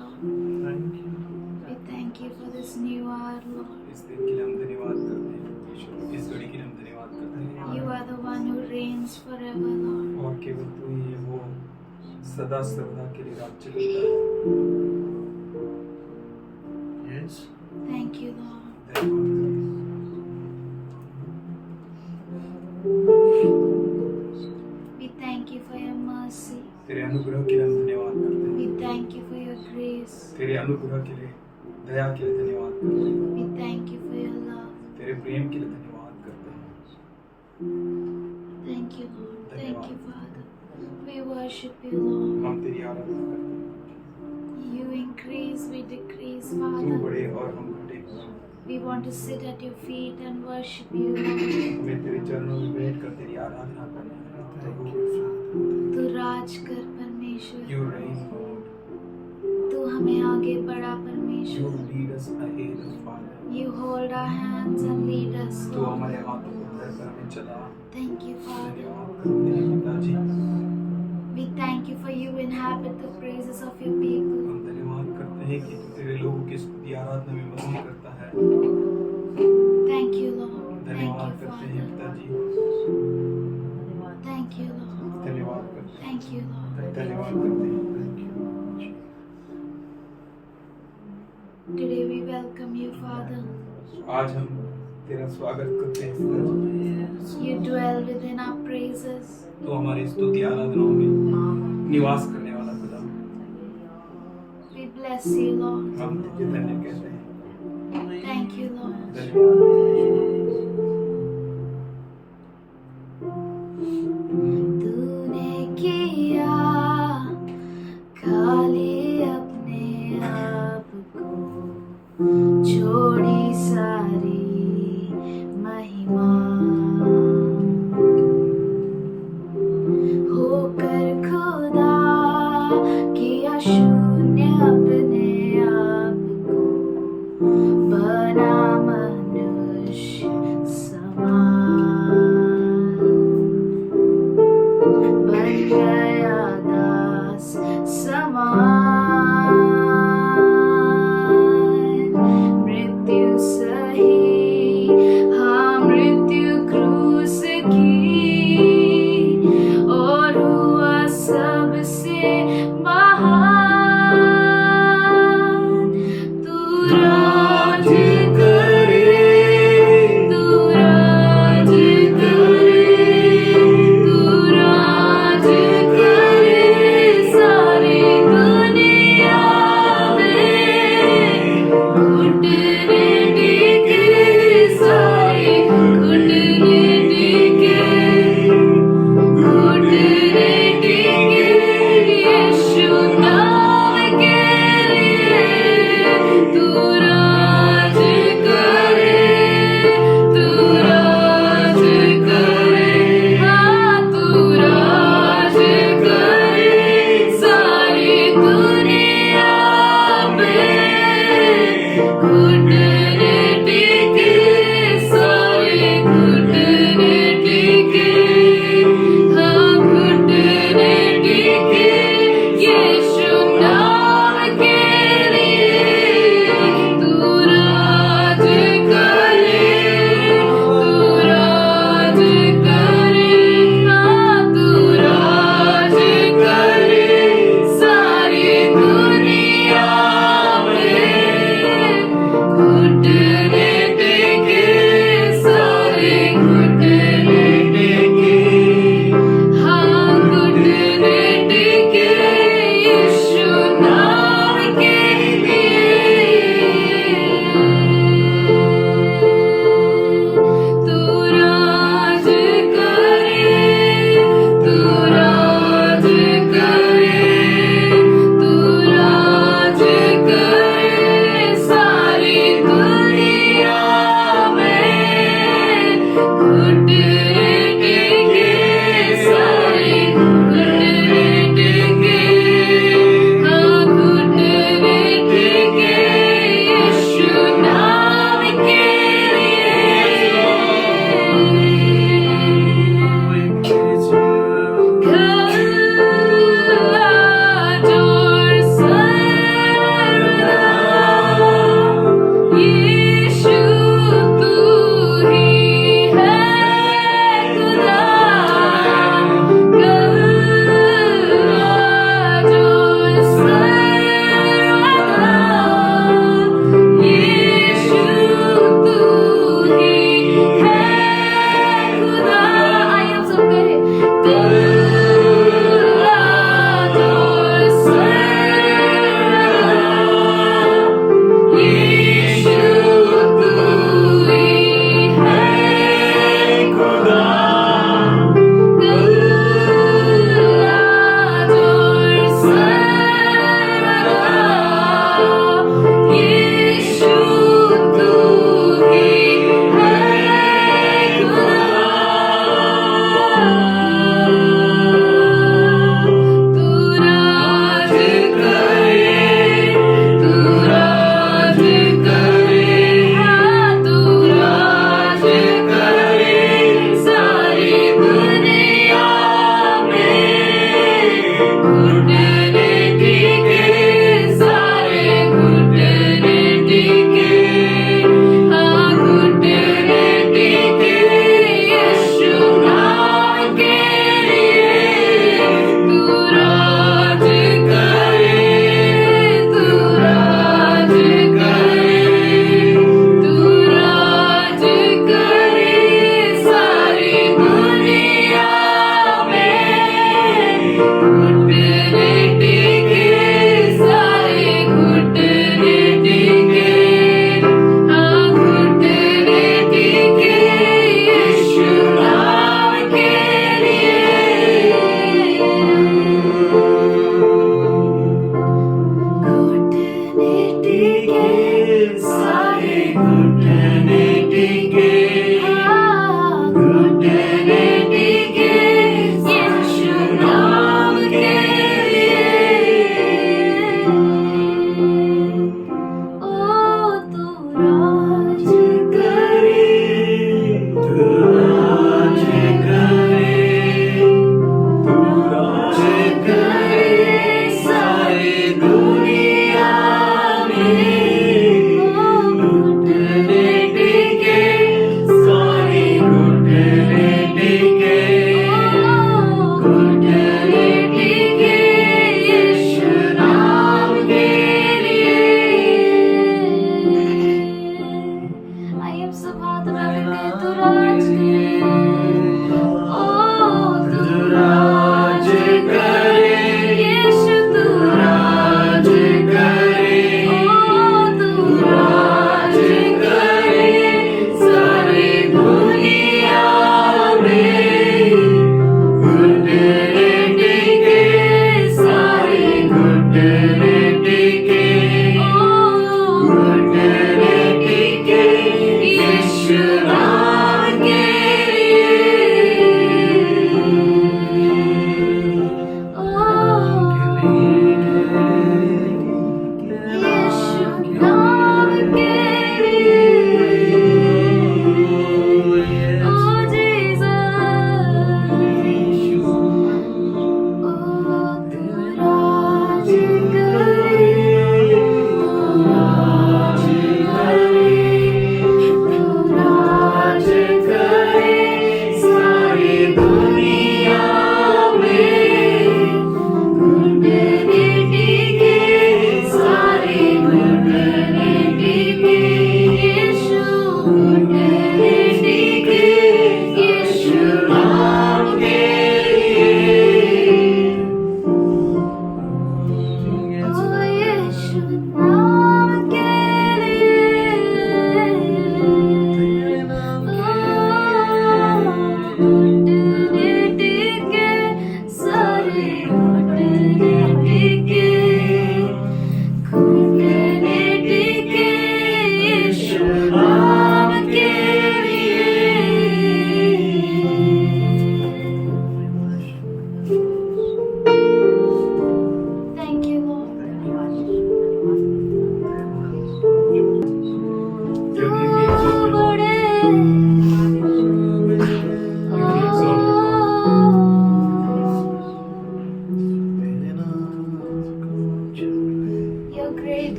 Lord. Thank you. We thank you for this new hour, Lord. इस दिन के लिए हम धन्यवाद करते हैं ईश्वर, इस घड़ी के लिए हम धन्यवाद करते हैं You are the one who reigns forever, Lord. और केवल तू ही है वो सदा सर्वदा के लिए राज्य करता है। Yes. Thank you, Lord. धन्यवाद करते हैं। We thank you for your mercy. तेरे अनुग्रह के लिए हम धन्यवाद करते हैं। We thank you for your grace. तेरे अनुग्रह के लिए, दया के लिए धन्यवाद करते हैं। We thank you for your love. तेरे प्रेम के लिए धन्यवाद करते हैं। Thank you, Lord. Thank you, Father. We worship you, Lord. हम तेरी आराधना करते हैं। You increase, we decrease, तू Father. बड़े और हम घटे। We want to sit at your feet and worship you, Lord. हमें तेरे चरणों में बैठकर तेरी आराधना करना है। Thank you, Father. तू राज कर परमेश्वर. You reign, Lord. तू हमें आगे बढ़ा You परमेश्वर. lead us ahead, Father. You hold our hands and lead us, तू Lord. हमारे हाथों को धरकर हमें चला। Thank you, Father. धन्यवाद करते हैं पिताजी। We thank you for you inhabit the praises of your people. हम धन्यवाद करते हैं कि तू तेरे लोगों की स्तुति आराधना में मदद करता है। Thank you, Lord. Thank धन्यवाद you, करते हैं Father. पिताजी। Thank you, Lord. धन्यवाद करते हैं। Thank you, Lord. धन्यवाद करते हैं। Thank you. Today we welcome you, Father. आज हम तेरा स्वागत करते हैं पिताजी। Yes. You dwell within our praises. तो हमारी स्तुति आराधनाओं में निवास करने वाला खुदा, We bless you, Lord. हम तुझे धन्य कहते हैं। Thank you, Lord. धन्यवाद। तूने किया खाली अपने आप को, छोड़ी सारी महिमा, होकर खुदा किया शून्य अपने आप को, बना मनुष्य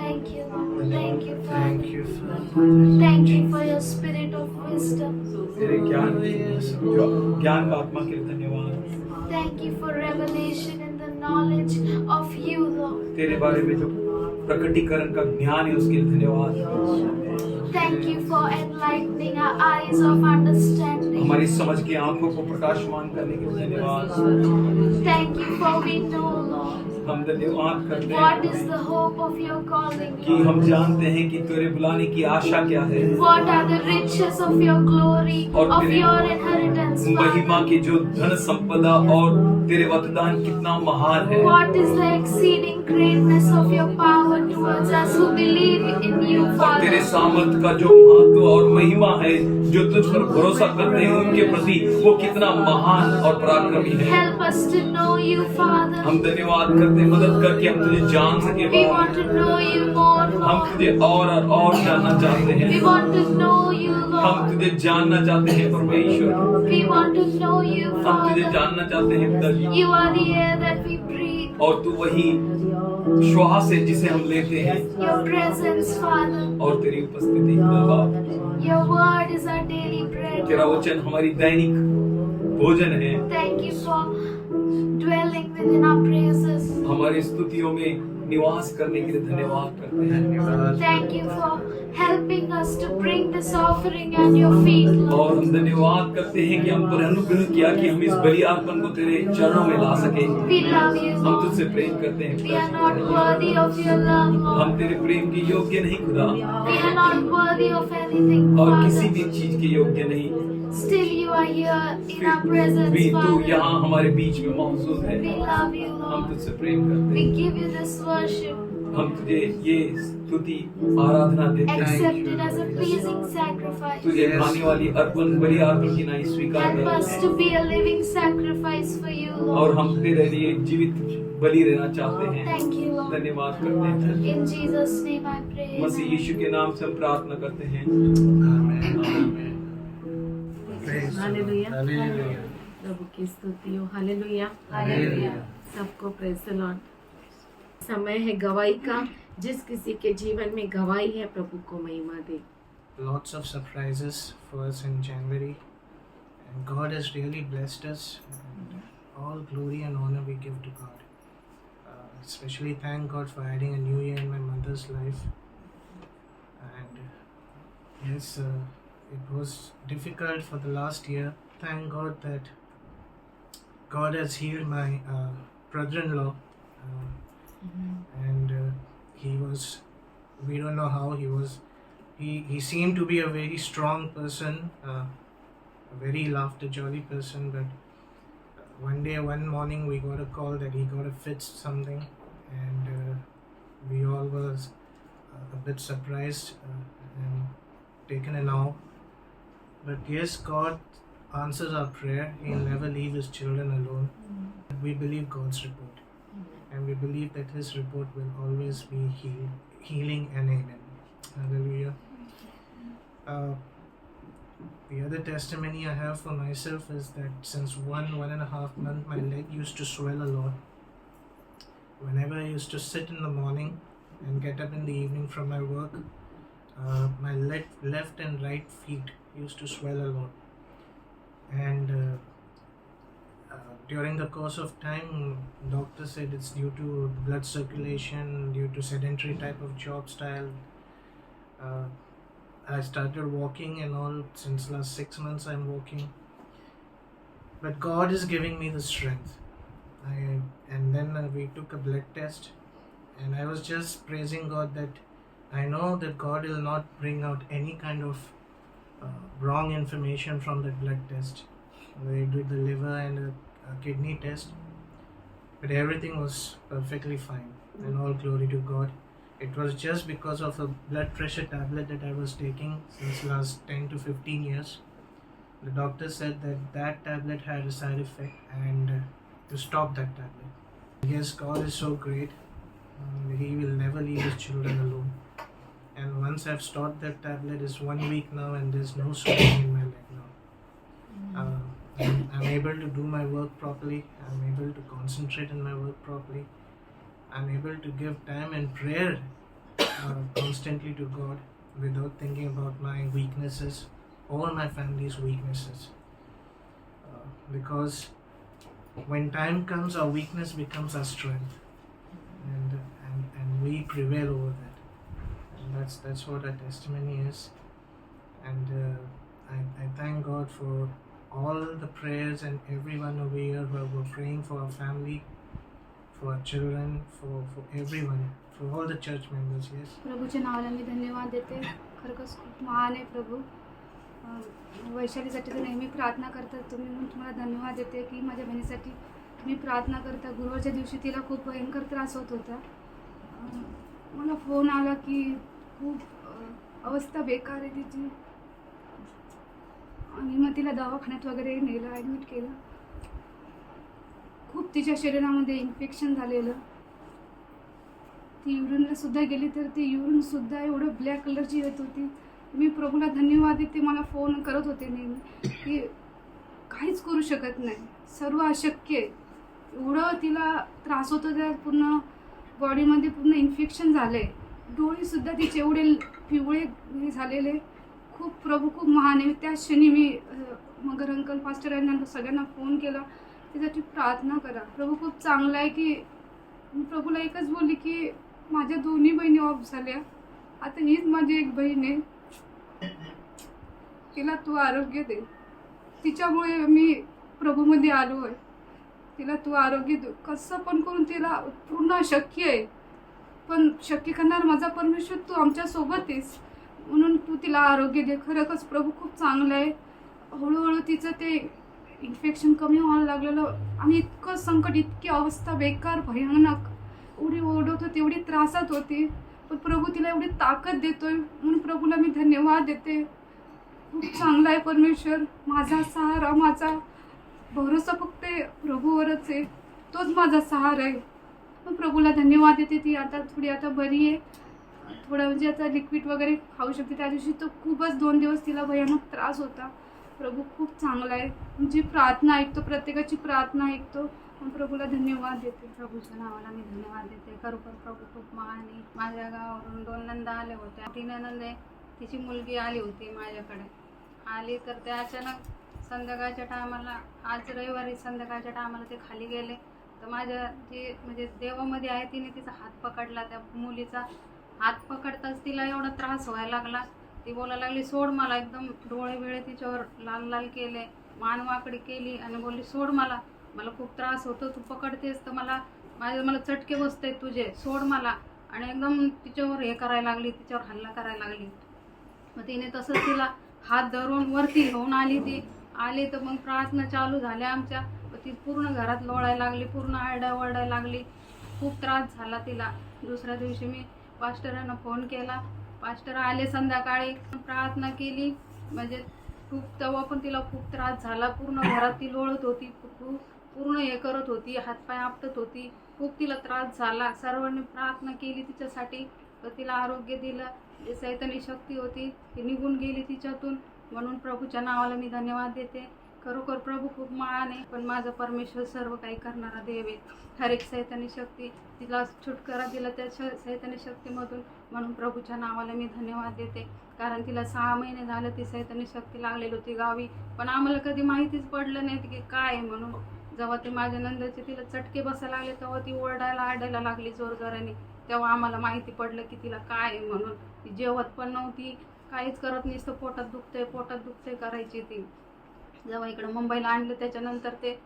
Thank you, Lord. Thank you, Thank Father. you, Father. Thank you for your spirit of wisdom. तेरे ज्ञान जो ज्ञान का आत्मा के लिए धन्यवाद। Thank you for revelation and the knowledge of you, Lord. तेरे बारे में जो प्रकटीकरण का ज्ञान है उसके लिए धन्यवाद। Thank you for enlightening our eyes of understanding. हमारी समझ की आंखों को प्रकाशमान करने के लिए धन्यवाद। Thank you for we know, Lord, हम धन्यवाद करते what is हैं the hope of your calling. कि हम जानते हैं कि तेरे बुलाने की आशा क्या है What are the riches of your glory, और of तेरे your inheritance, महिमा Father? की जो धन संपदा और तेरे वरदान कितना महान है। What is the exceeding greatness of your power towards us who believe in you, और तेरे Father? सामर्थ का जो महत्व और महिमा है जो तुझ पर भरोसा करते हैं उनके प्रति वो कितना महान और पराक्रमी है। Help us to know you, Father. हम धन्यवाद करते हैं मदद करके हम तुझे जान सके We want to know you more, हम Lord. तुझे और जानना चाहते We हैं। want to know you, हम Lord. तुझे जानना चाहते हैं परमेश्वर। We want to know you, हम तुझे Father. जानना चाहते हैं पिताजी। You are the air that we breathe. और तू वही श्वास है जिसे हम लेते हैं Your presence, Father. और तेरी उपस्थिति Khudabad. Your word is our daily bread. तेरा वचन हमारी दैनिक भोजन है। Thank you for dwelling within our praises. हमारी स्तुतियों में निवास करने के लिए धन्यवाद करते हैं। धन्यवाद। Thank you for helping us to bring this offering at your feet, और Lord. हम धन्यवाद करते हैं कि हम पर अनुग्रह किया कि हम इस बलि अर्पण को तेरे चरणों में ला सके। We love you, हम Lord. तुझसे प्रेम करते हैं We are पिताजी। not worthy of your love, हम Lord. तेरे प्रेम के योग्य नहीं खुदा We are not worthy of anything, और किसी Father. भी चीज के योग्य नहीं। Still, you are here in फिर our presence, भी तू Father. यहाँ हमारे बीच में मौजूद है। We love you, हम Lord. तुझसे प्रेम करते We हैं। give you this worship. हम तुझे ये स्तुति आराधना देते हैं। Accept it as a pleasing sacrifice. तुझे खाने वाली अर्पण बलि अर्पण की नाई स्वीकार Help us करते to हैं be a living sacrifice for you, और Lord. हम तेरे लिए जीवित बलि रहना चाहते हैं। Thank you, Lord. धन्यवाद करते हैं। In Jesus' name I pray. Masih Amen. यीशु के नाम से हम प्रार्थना करते हैं। Amen. Amen. Praise the Lord. Hallelujah. Hallelujah. प्रभु की स्तुति हो। हालेलुया। Hallelujah. सबको प्रेज द लॉर्ड। समय है गवाही का। जिस किसी के जीवन में गवाही है प्रभु को महिमा दे। Lots of surprises for us in January, and God has really blessed us. And all glory and honor we give to God. Especially thank God for adding a new year in my mother's life. And yes, it was difficult for the last year. Thank God that God has healed my brother-in-law, and he was, we don't know how he was. He seemed to be a very strong person, a very laughter jolly person, but one morning we got a call that he got a fit something, and we all was a bit surprised and taken in awe. But yes, God answers our prayer. He'll never leave his children alone. We believe God's report, and we believe that his report will always be healing and amen. Hallelujah. The other testimony I have for myself is that since 1.5 months, my leg used to swell a lot. Whenever I used to sit in the morning and get up in the evening from my work, my left and right feet used to swell a lot. And during the course of time, doctor said it's due to blood circulation, due to sedentary type of job style. I started walking and all. Since last 6 months I'm walking, but God is giving me the strength. And then we took a blood test, and I was just praising God that I know that God will not bring out any kind of wrong information from the blood test. They did the liver and a kidney test, but everything was perfectly fine, and all glory to God. It was just because of a blood pressure tablet that I was taking since last 10 to 15 years. The doctor said that tablet had a side effect, and to stop that tablet. Yes, God is so great. He will never leave his children alone. And once I've stopped that tablet, it's 1 week now, and there's no swelling in my leg now. I'm able to do my work properly. I'm able to concentrate in my work properly. I'm able to give time and prayer constantly to God without thinking about my weaknesses or my family's weaknesses. Because when time comes, our weakness becomes our strength, and we prevail over that. And that's what our testimony is. And I thank God for all the prayers and everyone over here who were praying for our family, for our children, for everyone, for all the church members. Yes. प्रभूच्या नावाला मी धन्यवाद देते. खरंच खूप महान आहे प्रभू. वैशालीसाठी तर नेहमी प्रार्थना करतात तुम्ही, म्हणून तुम्हाला धन्यवाद देते की माझ्या बहिणीसाठी तुम्ही प्रार्थना करता. गुरुवारच्या दिवशी तिला खूप भयंकर त्रास होत होता. मला फोन आला की खूप अवस्था बेकार आहे तिची, आणि मग तिला दवाखान्यात वगैरे नेलं, ॲडमिट केलं. खूप तिच्या शरीरामध्ये इन्फेक्शन झालेलं. ती युरिनला सुद्धा गेली तर ती युरिन सुद्धा एवढं ब्लॅक कलरची येत होती. मी प्रभूला धन्यवाद देते. मला फोन करत होते नेहमी की काहीच करू शकत नाही, सर्व अशक्य आहे. एवढं तिला त्रास होतो, त्या पूर्ण बॉडीमध्ये पूर्ण इन्फेक्शन झालंय. डोळे सुद्धा तिचे एवढे पिवळे हे झालेले. खूप प्रभू खूप महान आहे. त्या क्षणी मी मगर अंकल पास्टर यांना सगळ्यांना फोन केला, त्यासाठी प्रार्थना करा. प्रभू खूप चांगला आहे की मी प्रभूला एकच बोलली की माझ्या दोन्ही बहिणी ऑफ झाल्या, आता हीच माझी एक बहीण आहे, तिला तू आरोग्य दे. तिच्यामुळे मी प्रभूमध्ये आलो आहे. तिला तू आरोग्य दे. कसं पण करून तिला पूर्ण अशक्य आहे, पण शक्य करणार माझा परमेश्वर, तू आमच्यासोबत आहेस, म्हणून तू तिला आरोग्य दे. खरंच प्रभू खूप चांगलं आहे. हळूहळू तिचं ते इन्फेक्शन कमी व्हायला लागलेलं, आणि इतकं संकट, इतकी अवस्था बेकार भयानक, एवढी ओरडत होती, एवढी त्रासात होती, पण प्रभू तिला एवढी ताकद देतोय, म्हणून प्रभूला मी धन्यवाद देते. खूप चांगला आहे परमेश्वर. माझा सहारा, माझा भरोसा फक्त प्रभूवरच आहे. तोच माझा सहारा आहे. पण प्रभूला धन्यवाद देते. ती आता थोडी आता बरी आहे, थोडं म्हणजे आता लिक्विड वगैरे खाऊ शकते. त्या दिवशी तो खूपच 2 दिवस तिला भयानक त्रास होता. प्रभू खूप चांगला आहे. तुमची प्रार्थना ऐकतो, प्रत्येकाची प्रार्थना ऐकतो. पण प्रभूला धन्यवाद देते. प्रभूच्या नावाला मी धन्यवाद देते. खरोखर प्रभू खूप महान आहे. माझ्या गावावरून 2 नंदा आल्या होत्या. 3 नंदे, तिची मुलगी आली होती माझ्याकडे. आली तर ते अचानक संध्याकाळच्या टायमाला, आज रविवारी संध्याकाळच्या टायमाला ते खाली गेले. तर माझ्या जी म्हणजे देवामध्ये आहे तिने तिचा हात पकडला. त्या मुलीचा हात पकडताच तिला एवढा त्रास व्हायला लागला. ती बोलायला लागली, सोड मला. एकदम डोळे बिळे तिच्यावर लाल लाल केले, मान वाकडी केली आणि बोलली, सोड मला, मला खूप त्रास होतो, तू पकडतेस तर मला चटके बसते तुझे, सोड मला. आणि एकदम तिच्यावर हे करायला लागली, तिच्यावर हल्ला करायला लागली. मग तिने तसंच तिला हात धरून वरती घेऊन आली तर मग प्रार्थना चालू झाल्या आमच्या. ती पूर्ण घरात लोळायला लागली, पूर्ण आरडाओरडायला लागली. खूप त्रास झाला तिला. दुसऱ्या दिवशी मी पास्टरांना फोन केला. पास्टर आले संध्याकाळी, प्रार्थना केली. म्हणजे तेव्हा पण तिला खूप त्रास झाला. पूर्ण घरात ती लोळत होती, पूर्ण हे करत होती, हातपाय आपटत होती. खूप तिला त्रास झाला. सर्वांनी प्रार्थना केली तिच्यासाठी, तर तिला आरोग्य दिलं. जे सैतानी शक्ती होती ती निघून गेली तिच्यातून. म्हणून प्रभूच्या नावाला मी धन्यवाद देते. खरोखर प्रभू खूप महान आहे, पण माझा परमेश्वर सर्व काही करणारा देव आहे. हर एक सैतानी शक्ती तिला छुटकारा दिला त्या सैतानी शक्तीमधून. म्हणून प्रभूच्या नावाला मी धन्यवाद देते. कारण तिला 6 महिने झालं ती सैतानी शक्ती लागलेली होती गावी, पण आम्हाला कधी माहितीच पडलं नाही की काय आहे म्हणून. जेव्हा ते माझ्या नंदाचे तिला चटके बसायला लागले, तेव्हा ती आरडायला लागली जोरजोराने. तेव्हा आम्हाला माहिती पडलं की तिला काय आहे म्हणून. ती जेवत पण नव्हती, काहीच करत नसतं, पोटात दुखतंय करायची ती. जेव्हा इकडं मुंबईला आणलं त्याच्यानंतर ते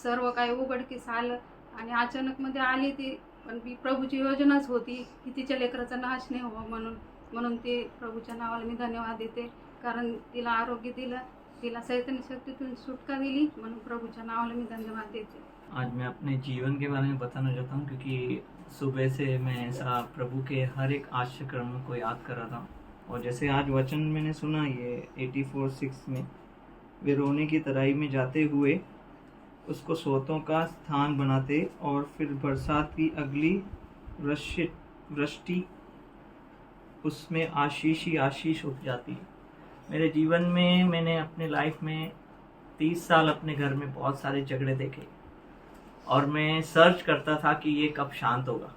सर्व काही उघडकीस आलं, आणि अचानक मध्ये आली ती. पण ती प्रभूची योजनाच होती की तिच्या लेकराचा नाश नाही व्हावा म्हणून ते प्रभूच्या नावाला मी धन्यवाद देते. कारण तिला आरोग्य दिलं, तिला सैतानी शक्तीतून सुटका दिली, म्हणून प्रभूच्या नावाला मी धन्यवाद देते. आज मैं अपने जीवन के बारे में बताना चाहता हूँ, क्योंकि सुबह से मैं ऐसा प्रभु के हर एक आश्चर्य को याद कर रहा था. और जैसे आज वचन मैंने सुना, ये 84:6 में, वे रोने की तराई में जाते हुए उसको सोतों का स्थान बनाते और फिर बरसात की अगली वृष्टि उसमें आशीष ही आशीष उठ जाती. मेरे जीवन में मैंने अपने लाइफ में 30 साल अपने घर में बहुत सारे झगड़े देखे, और मैं सर्च करता था कि ये कब शांत होगा.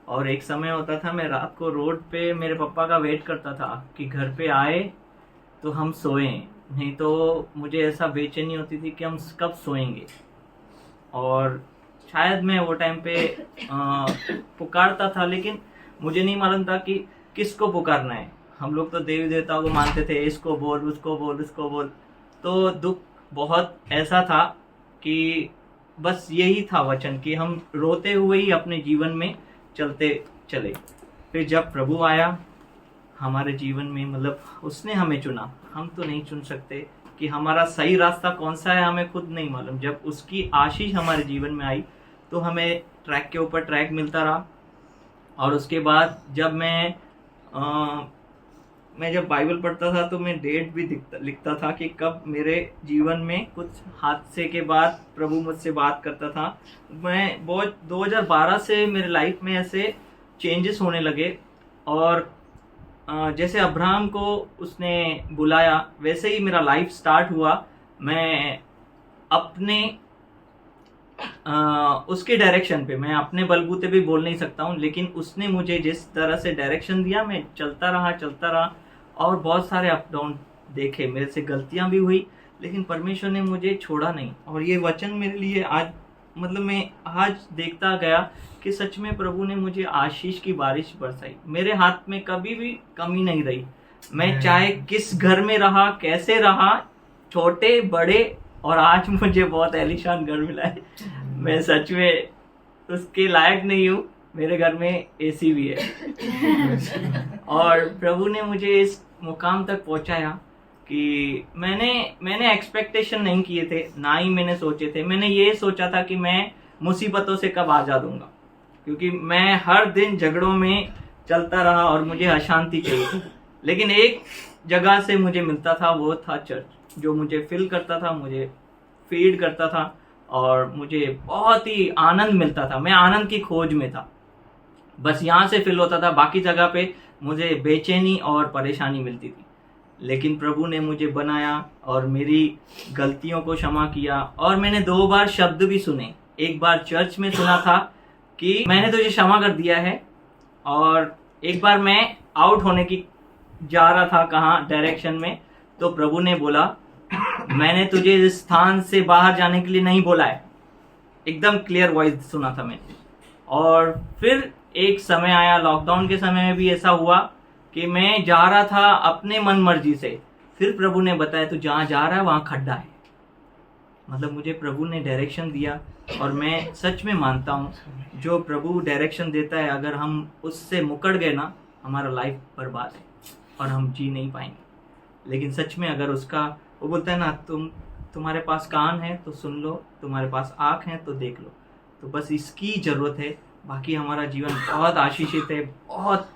और एक समय होता था मैं रात को रोड पे मेरे पापा का वेट करता था कि घर पे आए तो हम सोएं, नहीं तो मुझे ऐसा बेचैनी होती थी कि हम कब सोएंगे। और शायद मैं वो टाइम पे पुकारता था, लेकिन मुझे नहीं मालूम था कि किसको पुकारना है। हम लोग तो देवी देवताओं को मानते थे, इसको बोल उसको बोल उसको बोल। तो दुख बहुत ऐसा था कि बस यही था वचन कि हम रोते हुए ही अपने जीवन में चलते चले। फिर जब प्रभु आया हमारे जीवन में, मतलब उसने हमें चुना, हम तो नहीं चुन सकते कि हमारा सही रास्ता कौन सा है, हमें खुद नहीं मालूम। जब उसकी आशीष हमारे जीवन में आई तो हमें ट्रैक के ऊपर ट्रैक मिलता रहा। और उसके बाद जब मैं जब बाइबल पढ़ता था तो मैं डेट भी लिखता था कि कब मेरे जीवन में कुछ हादसे के बाद प्रभु मुझसे बात करता था। मैं बहुत 2012 से मेरे लाइफ में ऐसे चेंजेस होने लगे, और जैसे अब्राहम को उसने बुलाया वैसे ही मेरा लाइफ स्टार्ट हुआ। मैं अपने उसके डायरेक्शन पे, मैं अपने बलबूते पे बोल नहीं सकता हूँ, लेकिन उसने मुझे जिस तरह से डायरेक्शन दिया मैं चलता रहा और बहुत सारे अप डाउन देखे। मेरे से गलतियां भी हुई, लेकिन परमेश्वर ने मुझे छोड़ा नहीं। और ये वचन मेरे लिए आज, मतलब मैं आज देखता गया कि सच में प्रभु ने मुझे आशीष की बारिश बरसाई। मेरे हाथ में कभी भी कमी नहीं रही। मैं चाहे किस घर में रहा, कैसे रहा, छोटे बड़े, और आज मुझे बहुत एलिशान घर मिला है। मैं सच में उसके लायक नहीं हूँ। मेरे घर में एसी भी है। और प्रभु ने मुझे इस मुकाम तक पहुंचाया कि मैंने एक्सपेक्टेशन नहीं किए थे, ना ही मैंने सोचे थे। मैंने ये सोचा था कि मैं मुसीबतों से कब आजाद दूंगा, क्योंकि मैं हर दिन झगड़ों में चलता रहा और मुझे अशांति चाहिए। लेकिन एक जगह से मुझे मिलता था, वो था चर्च, जो मुझे फिल करता था, मुझे फीड करता था और मुझे बहुत ही आनंद मिलता था। मैं आनंद की खोज में था, बस यहाँ से फिल होता था। बाकी जगह पे मुझे बेचैनी और परेशानी मिलती थी। लेकिन प्रभु ने मुझे बनाया और मेरी गलतियों को क्षमा किया। और मैंने 2 बार शब्द भी सुने। एक बार चर्च में सुना था कि मैंने तुझे क्षमा कर दिया है, और एक बार मैं आउट होने की जा रहा था कहाँ डायरेक्शन में, तो प्रभु ने बोला मैंने तुझे इस स्थान से बाहर जाने के लिए नहीं बोला है। एकदम क्लियर वॉइस सुना था मैंने। और फिर एक समय आया, लॉकडाउन के समय में भी ऐसा हुआ कि मैं जा रहा था अपने मन मर्जी से, फिर प्रभु ने बताया तू जहाँ जा रहा है वहाँ खड्डा है। मतलब मुझे प्रभु ने डायरेक्शन दिया, और मैं सच में मानता हूँ जो प्रभु डायरेक्शन देता है, अगर हम उससे मुकर गए ना, हमारा लाइफ बर्बाद है और हम जी नहीं पाएंगे। लेकिन सच में अगर उसका, वो बोलता है ना, तुम्हारे पास कान है तो सुन लो, तुम्हारे पास आँख है तो देख लो। तो बस इसकी ज़रूरत है। बाकी हमारा जीवन बहुत आशीषित है, बहुत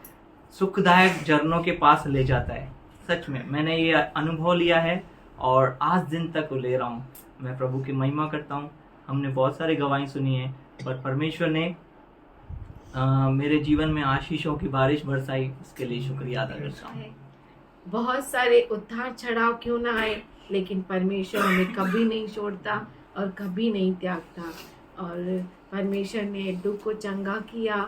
सुखदायक झरनों के पास ले जाता है। सच में मैंने ये अनुभव लिया है और आज दिन तक ले रहा हूँ। मैं प्रभु की महिमा करता हूँ। हमने बहुत सारी गवाही सुनी है, पर परमेश्वर ने मेरे जीवन में आशीषों की बारिश बरसाई, इसके लिए शुक्रिया अदा करता हूँ। बहुत सारे उतार चढ़ाव क्यों ना आए, लेकिन परमेश्वर हमें कभी नहीं छोड़ता और कभी नहीं त्यागता। और परमेश्वर ने एड्डू को चंगा किया,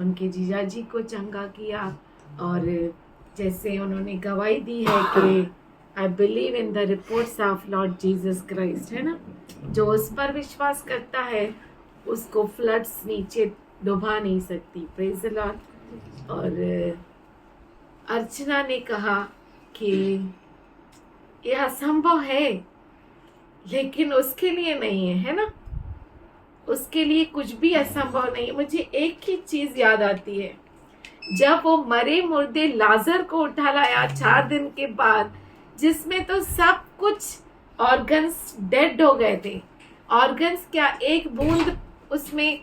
उनके जीजा जी को चंगा किया, और जैसे उन्होंने गवाही दी है कि I believe in the reports of Lord Jesus Christ, है ना, जो उस पर विश्वास करता है उसको फ्लड्स नीचे डुबा नहीं सकती। Praise the Lord. और अर्चना ने कहा कि यह असंभव है, लेकिन उसके लिए नहीं है, है ना, उसके लिए कुछ भी असंभव नहीं। मुझे एक ही चीज याद आती है, जब वो मरे मुर्दे लाजर को उठा लाया 4 दिन के बाद, जिसमें तो सब कुछ ऑर्गन्स डेड हो गए थे। ऑर्गन्स क्या, एक बूंद उसमें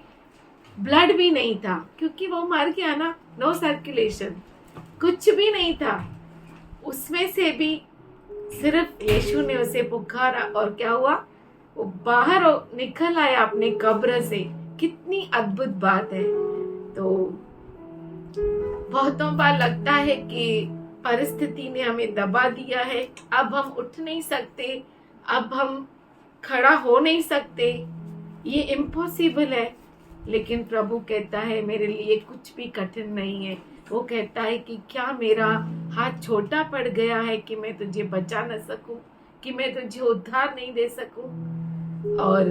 ब्लड भी नहीं था, क्योंकि वो मर गया ना, नो सर्कुलेशन, कुछ भी नहीं था उसमें से भी। सिर्फ यीशु ने उसे पुकारा और क्या हुआ, वो बाहर निकल आया अपने कब्र से। कितनी अद्भुत बात है। तो बहुतों बार लगता है कि परिस्थिति ने हमें दबा दिया है, अब हम उठ नहीं सकते, अब हम खड़ा हो नहीं सकते, ये इम्पॉसिबल है। लेकिन प्रभु कहता है मेरे लिए कुछ भी कठिन नहीं है। वो कहता है कि क्या मेरा हाथ छोटा पड़ गया है कि मैं तुझे बचा न सकूं, कि मैं तुझे उद्धार नहीं दे सकूं। और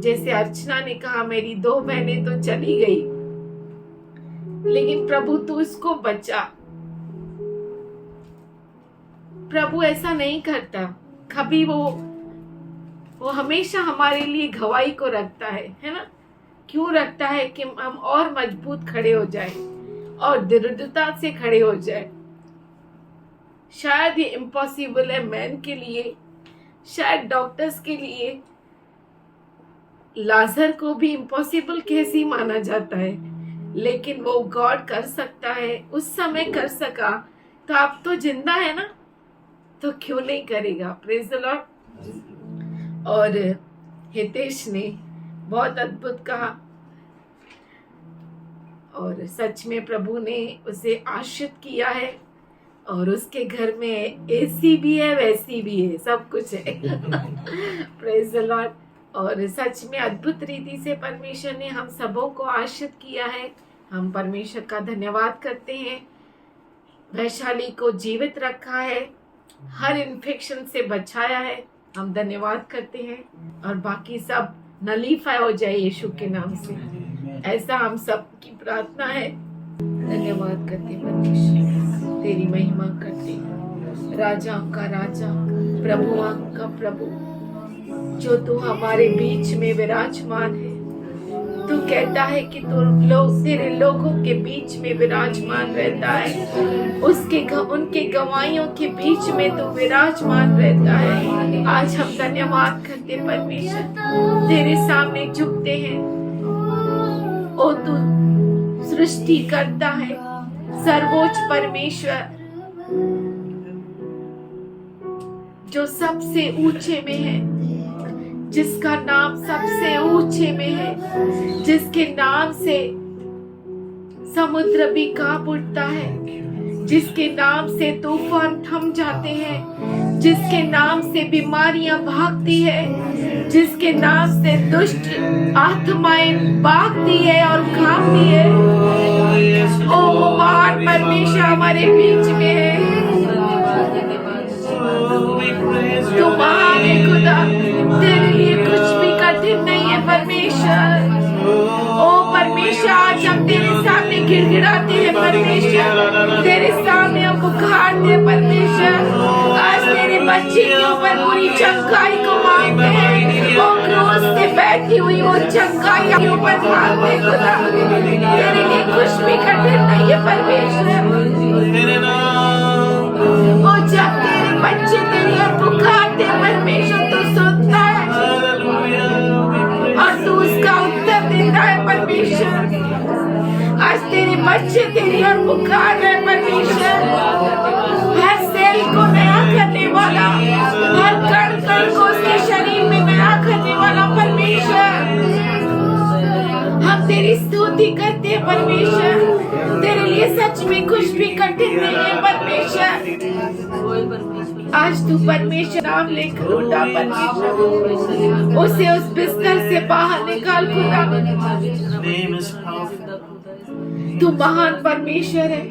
जैसे अर्चना ने कहा, मेरी 2 बहनें तो चली गई, लेकिन प्रभु तू इसको बचा। प्रभु ऐसा नहीं करता कभी, वो हमेशा हमारे लिए गवाही को रखता है ना। क्यों रखता है? कि हम और मजबूत खड़े हो जाए और दृढ़ता से खड़े हो जाए। शायद ये इम्पॉसिबल है मैन के लिए, शायद डॉक्टर्स के लिए। लाजर को भी इम्पॉसिबल कैसे ही माना जाता है, लेकिन वो गॉड कर सकता है, उस समय कर सका, तो आप तो जिंदा है ना, तो क्यों नहीं करेगा। Praise the Lord. और हितेश ने बहुत अद्भुत कहा, और सच में प्रभु ने उसे आशीषित किया है, और उसके घर में एसी भी है, वैसी भी है, सब कुछ है। Praise the Lord. और सच में अद्भुत रीति से परमेश्वर ने हम सबों को आशीषित किया है। हम परमेश्वर का धन्यवाद करते हैं। वैशाली को जीवित रखा है, हर इन्फेक्शन से बचाया है, हम धन्यवाद करते हैं। और बाकी सब नलीफाई हो जाए यीशु के नाम से, ऐसा हम सब की प्रार्थना है। धन्यवाद करते परमेश्वर, तेरी महिमा करते, राजाओं का राजा, प्रभुओं का प्रभु, जो तू हमारे बीच में विराजमान है। तू कहता है कि तू तेरे लोगों के बीच में विराजमान रहता है, उनके गवाहियों के बीच में तू विराजमान रहता है। आज हम धन्यवाद करते परमेश्वर, तेरे सामने झुकते हैं। ओ तू सृष्टि करता है, सर्वोच्च परमेश्वर, जो सबसे ऊंचे में है, जिसका नाम सबसे ऊंचे में है, जिसके नाम से समुद्र भी कांप उठता है, जिसके नाम से तूफान थम जाते हैं, जिसके नाम से बीमारियां भागती है, जिसके नाम से दुष्ट आत्माएं भागती है और कांपती है। ओ महान परमेश्वर हमारे बीच में है। तू महान है खुदा, तेरे लिए कुछ भी कठिन नहीं है परमेश्वर। ओ परमेश्वर, आज हम तेरे सामने गिड़गिड़ाते हैं परमेश्वर, तेरे सामने हम पुकारते हैं परमेश्वर। आज तेरे बच्चे के ऊपर पूरी चंगाई को मांगते हैं, वो क्रूस से बैठी हुई वो चंगाई के ऊपर मांगते हैं खुदा। तेरे लिए कुछ भी कठिन नहीं है परमेश्वर। ओ जब तेरे बच्चे तेरी ओर पुकारते हैं परमेश्वर, तू सुनता है और तू उसका उत्तर देता है परमेश्वर। आज तेरे बच्चे तेरी ओर पुकार रहे परमेश्वर। हर सेल को नया करने वाला, हर कण कण को उसके शरीर में नया करने वाला परमेश्वर, हम तेरी स्तुति करते हैं परमेश्वर। तेरे लिए सच में कुछ भी कठिन नहीं है परमेश्वर। आज तू परमेश्वर नाम लेकर उठा परमेश्वर, उसे उस बिस्तर से बाहर निकाल खुदा। तू महान परमेश्वर है।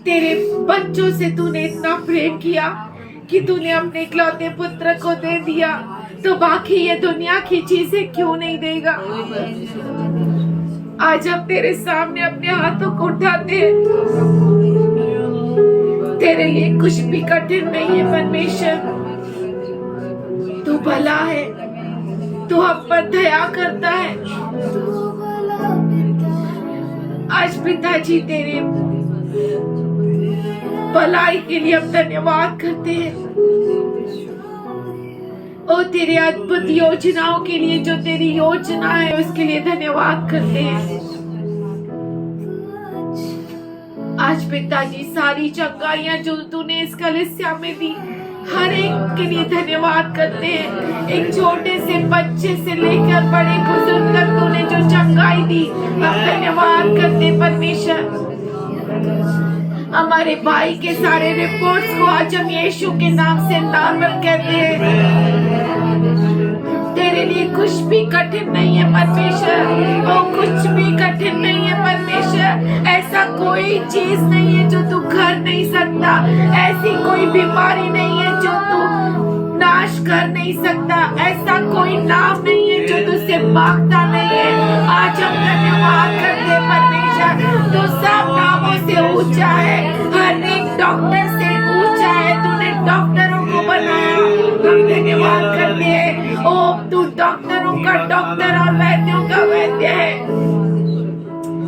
तेरे बच्चों से तूने इतना प्रेम किया कि तूने अपने इकलौते पुत्र को दे दिया, तो बाकी ये दुनिया की चीजें क्यों नहीं देगा। आज हम तेरे सामने अपने हाथों को उठाते हैं। तेरे लिए कुछ भी कठिन नहीं है परमेश्वर। तू भला है, तू हम पर दया करता है। आज पिताजी तेरे भलाई के लिए हम धन्यवाद करते हैं। और तेरे अद्भुत योजनाओं के लिए, जो तेरी योजना है उसके लिए धन्यवाद करते हैं। आज पिताजी सारी चंगाइयां जो तूने इस कलीसिया में दी, हर एक के लिए धन्यवाद करते हैं। एक छोटे से बच्चे से लेकर बड़े बुजुर्ग तक तूने जो चंगाई दी, हम धन्यवाद करते परमेश्वर। हमारे भाई के सारे रिपोर्ट्स को आज हम यीशु के नाम से नॉर्मल कहते हैं। तेरे लिए कुछ भी कठिन नहीं है परमेश्वर, ओ कुछ भी कठिन नहीं है परमेश्वर। ऐसा कोई चीज नहीं है जो तू कर नहीं सकता, ऐसी कोई बीमारी नहीं है जो तू नाश कर नहीं सकता, ऐसा कोई नाम नहीं है जो तुझसे भागता नहीं है। आज हम धन्यवाद करते हैं परमेश्वर, तू सब नामों से ऊंचा है, हर एक डॉक्टर से ऊंचा है, तूने डॉक्टरों को बनाया। हम धन्यवाद करते हैं, ओ तू डॉक्टरों का डॉक्टर और वैद्यों का वैद्य है।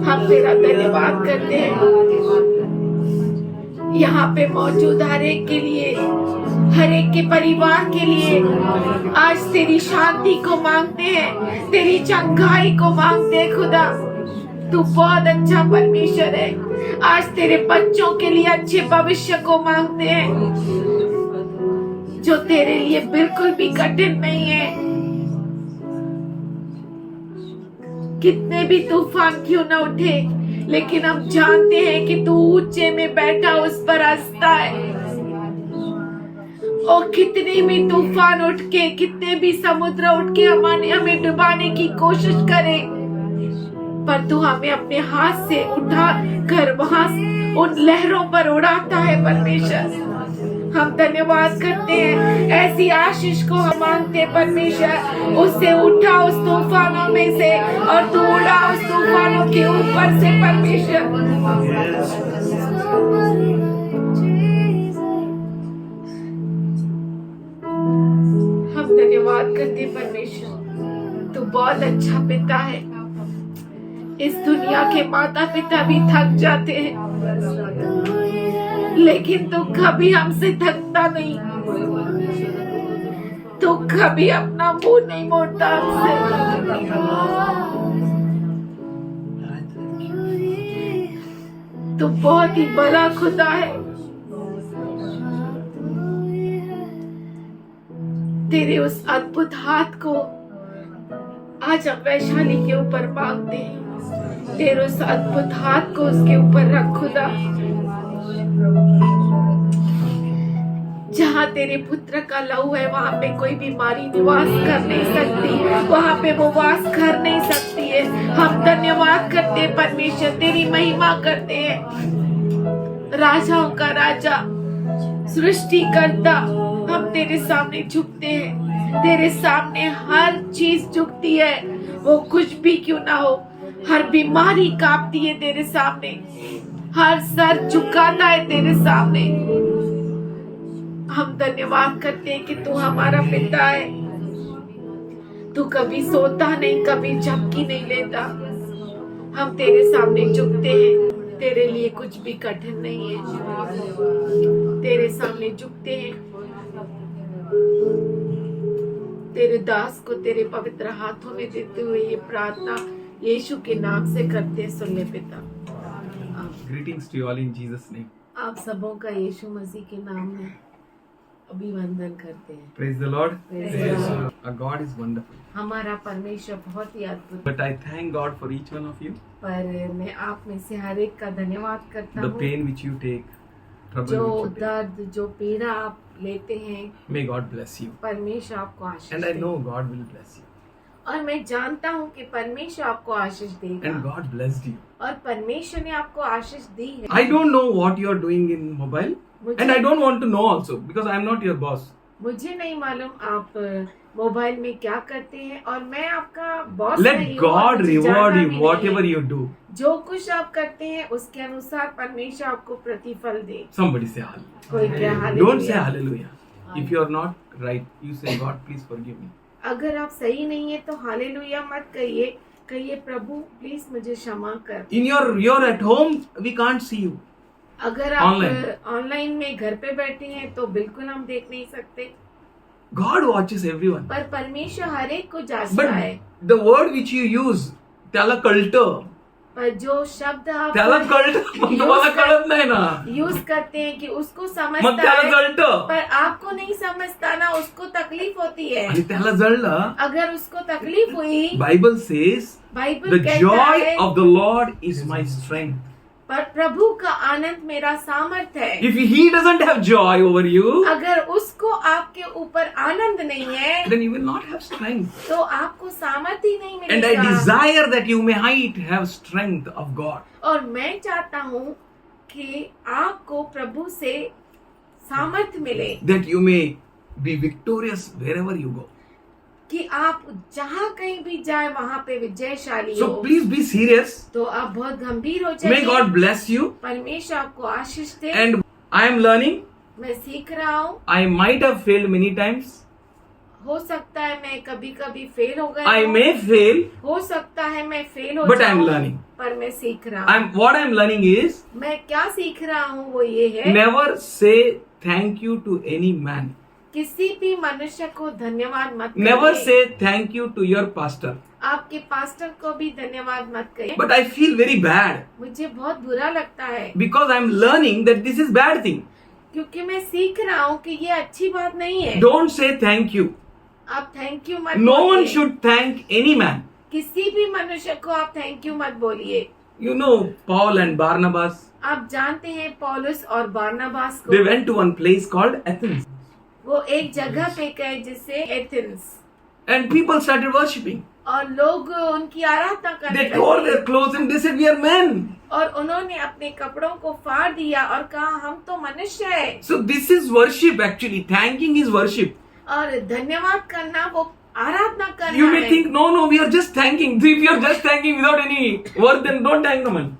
हम तेरा धन्यवाद करते हैं। यहाँ पे मौजूद हर एक के लिए, हर एक के परिवार के लिए आज तेरी शांति को मांगते हैं, तेरी चंगाई को मांगते हैं खुदा। तू बहुत अच्छा परमेश्वर है। आज तेरे बच्चों के लिए अच्छे भविष्य को मांगते हैं, जो तेरे लिए बिल्कुल भी कठिन नहीं है। कितने भी तूफान क्यों न उठे, लेकिन हम जानते हैं कि तू ऊंचे में बैठा उस पर हंसता है। और कितने भी तूफान उठ के, कितने भी समुद्र उठ के हमें डुबाने की कोशिश करे, पर तू हमें अपने हाथ से उठा कर वहां उन लहरों पर उड़ाता है परमेश्वर। हम धन्यवाद करते हैं, ऐसी आशीष को हम मांगते हैं परमेश्वर। उससे उठा उस तूफानों में से और तू उड़ा उस तूफानों के ऊपर से परमेश्वर। हम धन्यवाद करते हैं परमेश्वर, तू बहुत अच्छा पिता है। इस दुनिया के माता पिता भी थक जाते हैं, लेकिन तू कभी हमसे थकता नहीं, तू कभी अपना मुंह नहीं मोड़ता हमसे। तू बहुत ही बड़ा खुदा है। तेरे उस अद्भुत हाथ को आज हम वैशाली के ऊपर मांगते हैं। तेरे उस अद्भुत हाथ को उसके ऊपर रख खुदा। जहाँ तेरे पुत्र का लहू है, वहाँ पे कोई बीमारी निवास कर नहीं सकती, वहाँ पे वो वास कर नहीं सकती है। हम धन्यवाद करते हैं परमेश्वर, तेरी महिमा करते हैं। राजाओं का राजा, सृष्टिकर्ता, हम तेरे सामने झुकते हैं। तेरे सामने हर चीज झुकती है, वो कुछ भी क्यों ना हो। हर बीमारी कांपती है तेरे सामने, हर सर झुकाता है तेरे सामने। हम धन्यवाद करते हैं कि तू हमारा पिता है। तू कभी सोता नहीं, कभी झपकी नहीं लेता। हम तेरे सामने झुकते हैं, तेरे लिए कुछ भी कठिन नहीं है। तेरे सामने झुकते हैं, तेरे दास को तेरे पवित्र हाथों में देते हुए ये प्रार्थना यीशु के नाम से करते हैं। सुन ले पिता। Greetings to you all in Jesus' name. आप सबों का यीशु मसीह के नाम में अभिवंदन करते हैं। Praise the Lord. Praise the Lord. Our God is wonderful. हमारा परमेश्वर बहुत ही अद्भुत। But I thank God for each one of you. पर मैं आप में से हर एक का धन्यवाद करता The हूँ, pain which you take, trouble जो which you take. दर्द, जो पीड़ा आप लेते हैं। May God bless you. परमेश्वर आपको आशीष And I they. know God will bless you. और मैं जानता हूँ कि परमेश्वर आपको आशीष And देगा, God blessed you. और परमेश्वर ने आपको आशीष दी है। I don't know what you are doing in mobile. मुझे- And I don't want to know also because I am not your boss. मुझे नहीं मालूम आप मोबाइल में क्या करते हैं, और मैं आपका बॉस Let नहीं हूँ, और God मुझे reward जानना you भी नहीं whatever है। you do. जो कुछ आप करते हैं उसके अनुसार परमेश्वर आपको प्रतिफल दे। Somebody say hallelujah. कोई क्या Don't say hallelujah. hallelujah. If you are not right, you say God please forgive me. अगर आप सही नहीं है तो हालेलुया मत कहिए, कहिए प्रभु प्लीज मुझे क्षमा कर। In you're at home, we can't see you. अगर आप Online. ऑनलाइन में घर पे बैठे हैं तो बिल्कुल हम देख नहीं सकते, God watches everyone. पर परमेश्वर हर एक को जांचता है। But the word which you use, त्याला कळतं. पर जो शब्द आप त्याला कळतं. मग तुम्हाला कळत नाही ना. यूज करते हैं कि उसको मग समझता त्याला है, जळतं. पर आपको नहीं समझता ना, उसको तकलीफ होती है। आणि त्याला जळलं. अगर उसको तकलीफ हुई, Bible says, बाइबल the कहता joy है of the Lord is my strength. पर प्रभु का आनंद मेरा सामर्थ्य है। If he doesn't have joy over you, अगर उसको आपके ऊपर आनंद नहीं है then you will not have strength. तो आपको सामर्थ्य ही नहीं And I मिलेगा। desire that you might have strength of God. और मैं चाहता हूँ कि आपको प्रभु से सामर्थ्य मिले, That you may be victorious wherever you go. कि आप जहाँ कहीं भी जाए वहाँ पे विजयशाली So हो। please be serious. तो आप बहुत गंभीर हो May God जाइए। bless you. परमेश्वर आपको आशीष दे। And I am learning. मैं सीख रहा हूँ। I might have failed many times. हो सकता है मैं कभी कभी फेल हो गया I हूँ। may fail, हो सकता है मैं फेल हो but I am जाऊँ, learning. पर मैं सीख रहा हूँ। What I am learning is मैं क्या सीख रहा हूँ वो ये है, never say thank you to any man. किसी भी मनुष्य को धन्यवाद मत Never कहिए। say thank you to your pastor. आपके पास्टर को भी धन्यवाद मत कहिए। But I feel very bad मुझे बहुत बुरा लगता है because I am learning that this is bad thing. क्योंकि मैं सीख रहा हूँ कि ये अच्छी बात नहीं है। Don't say thank you. आप थैंक यू मत No one बोलिए। should thank any man. किसी भी मनुष्य को आप थैंक यू मत बोलिए। You know Paul and Barnabas, आप जानते हैं पौलुस और बारनाबास they को, went to one place called Athens. वो एक जगह पे गए जिसे Athens, And people started worshipping. और लोग उनकी आराधना करने They tore their लगे clothes and they said, we are men. और उन्होंने अपने कपड़ों को फाड़ दिया और कहा हम तो मनुष्य है। So this is worship actually. Thanking is worship. और धन्यवाद करना वो आराधना करना You may है। think, no, we are just thanking. If you are just thanking without any worth, then don't thank the man.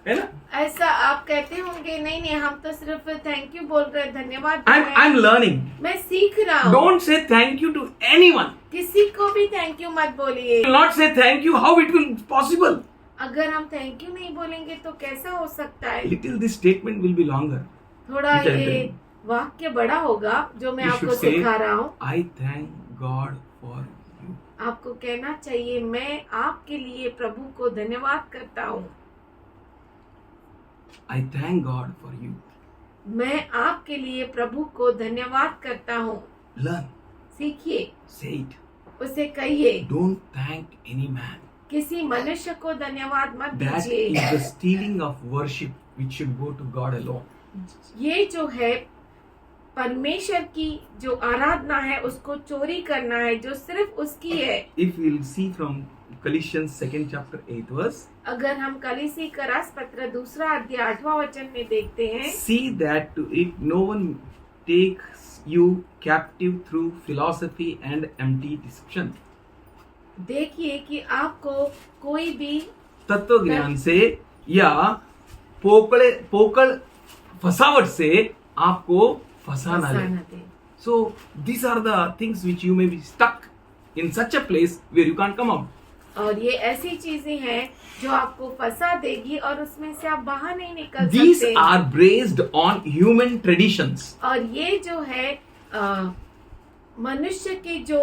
है ना? ऐसा आप कहते होंगे, नहीं नहीं हम तो सिर्फ थैंक यू बोल रहे हैं, धन्यवाद बोल रहे हैं। I'm learning. मैं सीख रहा हूँ। Don't say thank you to anyone. किसी को भी थैंक यू मत बोलिए। You will not say thank you. How it will be possible? अगर हम थैंक यू नहीं बोलेंगे तो कैसा हो सकता है? Little this statement will be longer. थोड़ा Which I am ये telling. वाक्य बड़ा होगा जो मैं You आपको should say, सिखा रहा हूँ। I thank God for you. आपको कहना चाहिए मैं आपके लिए प्रभु को धन्यवाद करता हूँ। I thank God for you. मैं आपके लिए प्रभु को धन्यवाद करता हूँ। Learn. सीखिए, Say it. उसे कहिए। Don't thank any man. किसी मनुष्य को धन्यवाद मत That is दीजिए। the stealing of worship which should go to God alone. ये जो है परमेश्वर की जो आराधना है उसको चोरी करना है जो सिर्फ उसकी है। If we'll see from Colossians 2nd chapter 8th verse, अगर हम कलीसी का रास पत्र 2 अध्याय 8वां वचन में देखते हैं, see that to it no one takes you captive through philosophy and empty deception. देखिए कि आपको कोई भी तत्व ज्ञान से या पोकड़ फसावट से आपको फंसा ना ले. फंसाना दे। So these are the things which you may be stuck in such a place where you can't come out. और ये ऐसी चीजें हैं जो आपको फंसा देगी और उसमें से आप बाहर नहीं निकल These सकते। are based on human traditions. और ये जो है मनुष्य की जो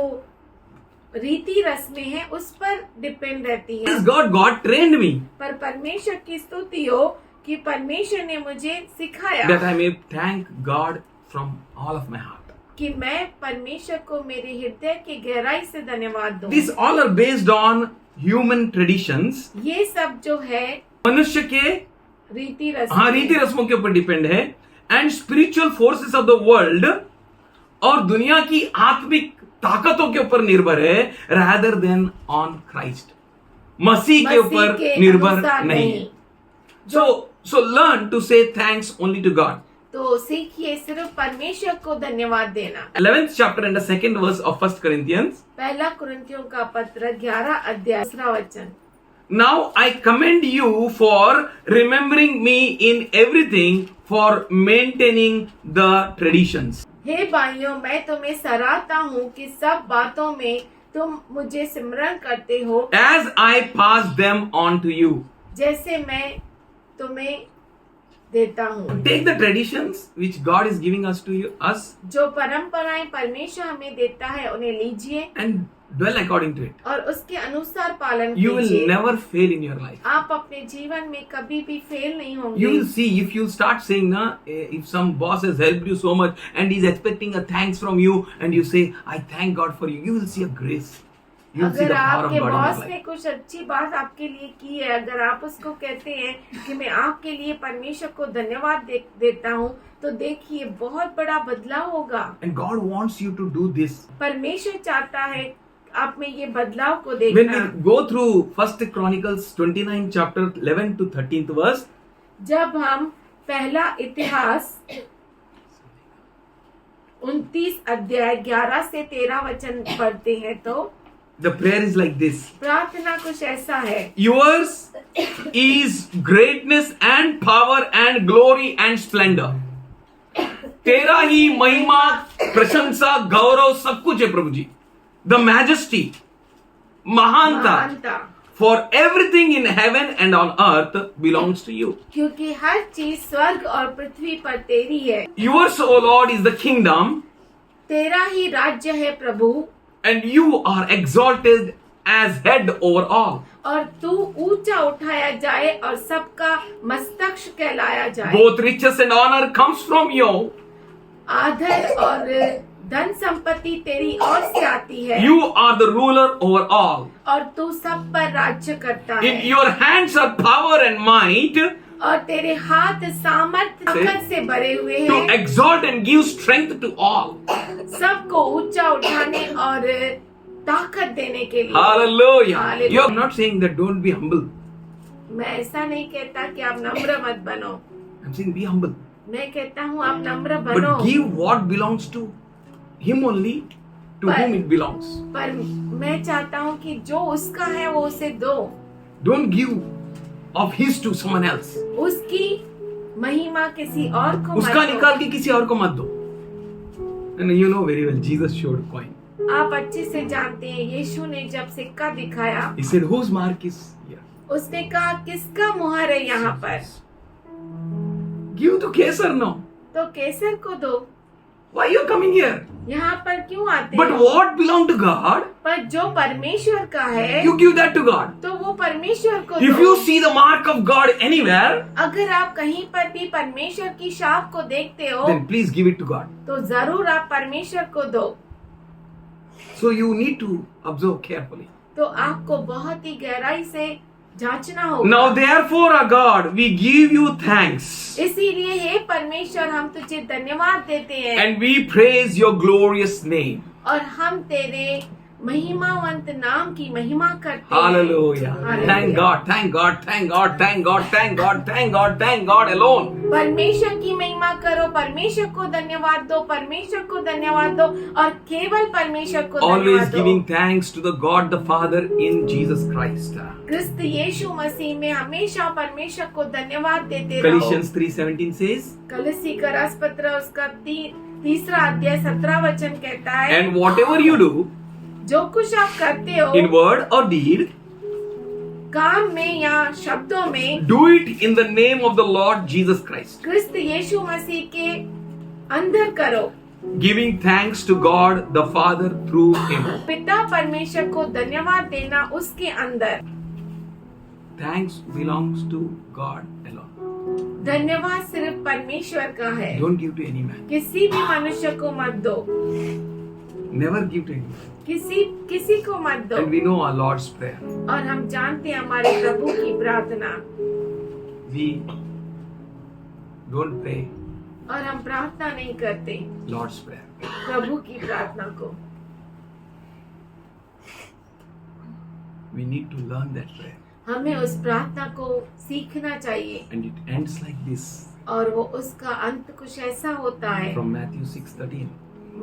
रीति रस्में हैं उस पर डिपेंड रहती है। Praise God, God trained me पर परमेश्वर की स्तुति हो कि परमेश्वर ने मुझे सिखाया that I may thank God from all of my heart. कि मैं परमेश्वर को मेरे हृदय की गहराई से धन्यवाद दूं। These all are based on human traditions. ये सब जो है मनुष्य के रीति रीति रस्मों के ऊपर डिपेंड है and spiritual forces of the world और दुनिया की आत्मिक ताकतों के ऊपर निर्भर है rather than on Christ. मसीह के ऊपर निर्भर नहीं। So learn to say thanks only to God. तो सीखिए सिर्फ परमेश्वर को धन्यवाद देना। 11th chapter and the 2nd verse of 1 Corinthians. पहला कुरिन्थियों का पत्र 11 अध्याय 2 वचन। Now I commend you for remembering me in everything for maintaining the traditions. हे भाइयों, मैं तुम्हें सराहता हूँ कि सब बातों में तुम मुझे स्मरण करते हो As I pass them on to you. जैसे मैं तुम्हें देता हूँ। Take the traditions which God is giving us to us जो परंपराएं परमेश्वर हमें देता है उन्हें लीजिए and dwell according to it. और उसके अनुसार पालन You will कीजिए। never fail in your life. आप अपने जीवन में कभी भी फेल नहीं You होंगे। will see if you start saying, if some boss has helped you so much and he's expecting a thanks from you and you say, I thank God for you, you will see a grace. you'll see अगर the power of आपके God in boss your ने life. कुछ अच्छी बात आपके लिए की है, अगर आप उसको कहते हैं कि मैं आपके लिए परमेश्वर को धन्यवाद देता हूँ, तो देखिए बहुत बड़ा बदलाव होगा। And God wants you to do this. परमेश्वर चाहता है आप में ये बदलाव को When देखना। we go through 1 Chronicles 29 chapter 11 to 13th verse, जब हम पहला इतिहास 29 अध्याय 11 से 13 वचन पढ़ते हैं तो the prayer is like this. प्रार्थना कुछ ऐसा है, Yours is greatness and power and glory and splendor. तेरा ही महिमा, प्रशंसा, गौरव सब कुछ है प्रभु जी. The majesty, महानता, महानता, for everything in heaven and on earth belongs to you. क्योंकि हर चीज स्वर्ग और पृथ्वी पर तेरी है। Yours, O Lord, is the kingdom, तेरा ही राज्य है प्रभु, and you are exalted as head over all. और तू ऊंचा उठाया जाए और सबका मस्तक कहलाया जाए। Both riches and honor comes from you. आदर और धन संपत्ति तेरी ओर से आती है, You are the ruler over all. और तू सब पर राज्य करता In है, your hands are power and might और तेरे हाथ सामर्थ्य ताकत से भरे हुए to हैं, exalt and give strength to all. सबको ऊंचा उठाने और ताकत देने के लिए। Hallelujah. Hallelujah. You're not saying that don't be humble. मैं ऐसा नहीं कहता कि आप नम्र मत बनो, I'm saying be humble. मैं कहता हूँ आप नम्र बनो, But give what belongs to Him only, to But- whom it belongs. पर मैं चाहता हूँ कि जो उसका है वो उसे दो, Don't give of His to someone else. उसकी महिमा किसी और को उसका मत दो। निकाल के किसी और को मत दो. And you know very well, Jesus showed a coin. आप अच्छे से जानते हैं, यीशु ने जब सिक्का दिखाया, He said, whose mark is here? उसने कहा किसका मुहर है यहाँ पर, Give to Caesar now. तो कैसर को दो। Why you are coming here? यहाँ पर क्यों आते But हैं? what belong to God, पर जो परमेश्वर का है you give that to God. तो वो परमेश्वर को If दो। you see the mark of God anywhere, अगर आप कहीं पर भी परमेश्वर की छाप को देखते हो, then please give it to God. तो जरूर आप परमेश्वर को दो। So you need to observe carefully. तो आपको बहुत ही गहराई से जांचना होगा। Now therefore, our God, we give you thanks इसीलिए हे परमेश्वर, हम तुझे धन्यवाद देते हैं and we praise your glorious name. और हम तेरे महिमावंत नाम की महिमा करते Hallelujah. Hallelujah. Thank God, thank God, thank God, thank God, thank God, thank God, thank God alone. परमेश्वर की महिमा करो, परमेश्वर को धन्यवाद दो, परमेश्वर को धन्यवाद दो और केवल परमेश्वर को Always धन्यवाद दो। giving thanks to the God the Father in Jesus Christ. क्रिस्त यीशु मसीह में हमेशा परमेश्वर को धन्यवाद देते रहो। Galatians 3:17 says, कलसी का राजपत्र उसका तीसरा अध्याय 17 वचन कहता है, and whatever you do, जो कुछ आप करते हो in word or deed, काम में या शब्दों में, do it in the name of the Lord Jesus Christ, क्रिस्त यीशु मसीह के अंदर करो, giving thanks to God the Father through Him. पिता परमेश्वर को धन्यवाद देना उसके अंदर। Thanks belongs to God alone. धन्यवाद सिर्फ परमेश्वर का है, Don't give to any man. किसी भी मनुष्य को मत दो, Never give to any man. किसी को मत दो। And we know our Lord's Prayer. और हम जानते हैं हमारे प्रभु की प्रार्थना, We don't pray और हम प्रार्थना नहीं करते Lord's Prayer. प्रभु की प्रार्थना को। We need to learn that prayer. हमें उस प्रार्थना को सीखना चाहिए, And it ends like this और वो उसका अंत कुछ ऐसा होता है। from Matthew 6:13.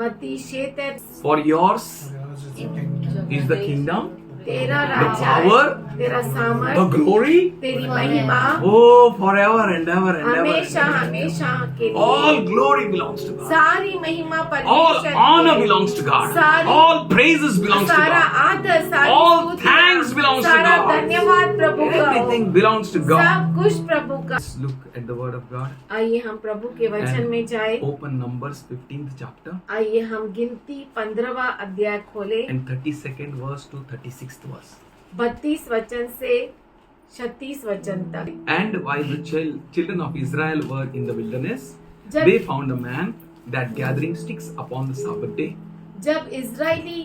मत्ती 6 For yours Yours is the kingdom. is the kingdom, तेरा the राज्य है, power, तेरा the सामर्थ, glory, तेरी महिमा oh, forever and ever and ever. हमेशा And ever. हमेशा के All लिए। glory belongs to God. सारी महिमा All परमेश्वर honor की। belongs to God. सारी- All praises belongs to सारा God. आदर, सारी All स्तुतियाँ, thanks belongs to सारा God. धन्यवाद प्रभु का हो। Everything belongs to God. सब कुछ प्रभु का। Let's look at the word of God. आइए हम प्रभु के वचन And में जाए। open Numbers 15th chapter आइए हम गिनती 15वां अध्याय खोले, and 32nd verse to 36th verse. 32 वचन से 36 वचन तक। And while the children of Israel were in the wilderness, जब they found a man that gathering sticks upon the Sabbath day. जब इजरायली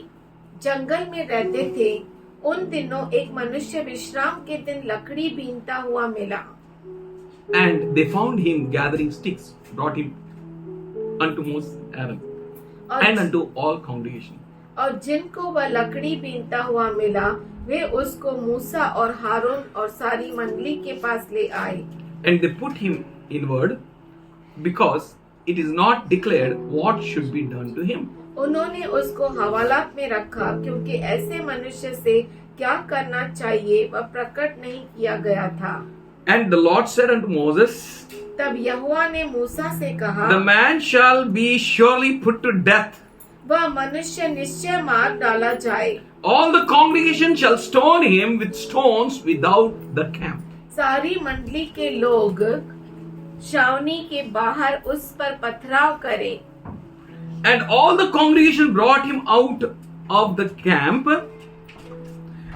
जंगल में रहते थे, उन दिनों एक मनुष्य विश्राम के दिन लकड़ी बीनता हुआ मिला। And they found him gathering sticks, brought him unto Moses and Aaron, and unto all congregation. और जिनको वह लकड़ी बीनता हुआ मिला, वे उसको मूसा और हारून और सारी मंडली के पास ले आए। And they put him in word, because it is not declared what should be done to him. उन्होंने उसको हवालात में रखा, क्योंकि ऐसे मनुष्य से क्या करना चाहिए वह प्रकट नहीं किया गया था। And the Lord said unto Moses, तब यहोवा ने मूसा से कहा, the man shall be surely put to death. वह मनुष्य निश्चय मार डाला जाए। All the congregation shall stone him with stones without the camp. सारी मंडली के लोग छावनी के बाहर उस पर पथराव करें। And all the congregation brought him out of the camp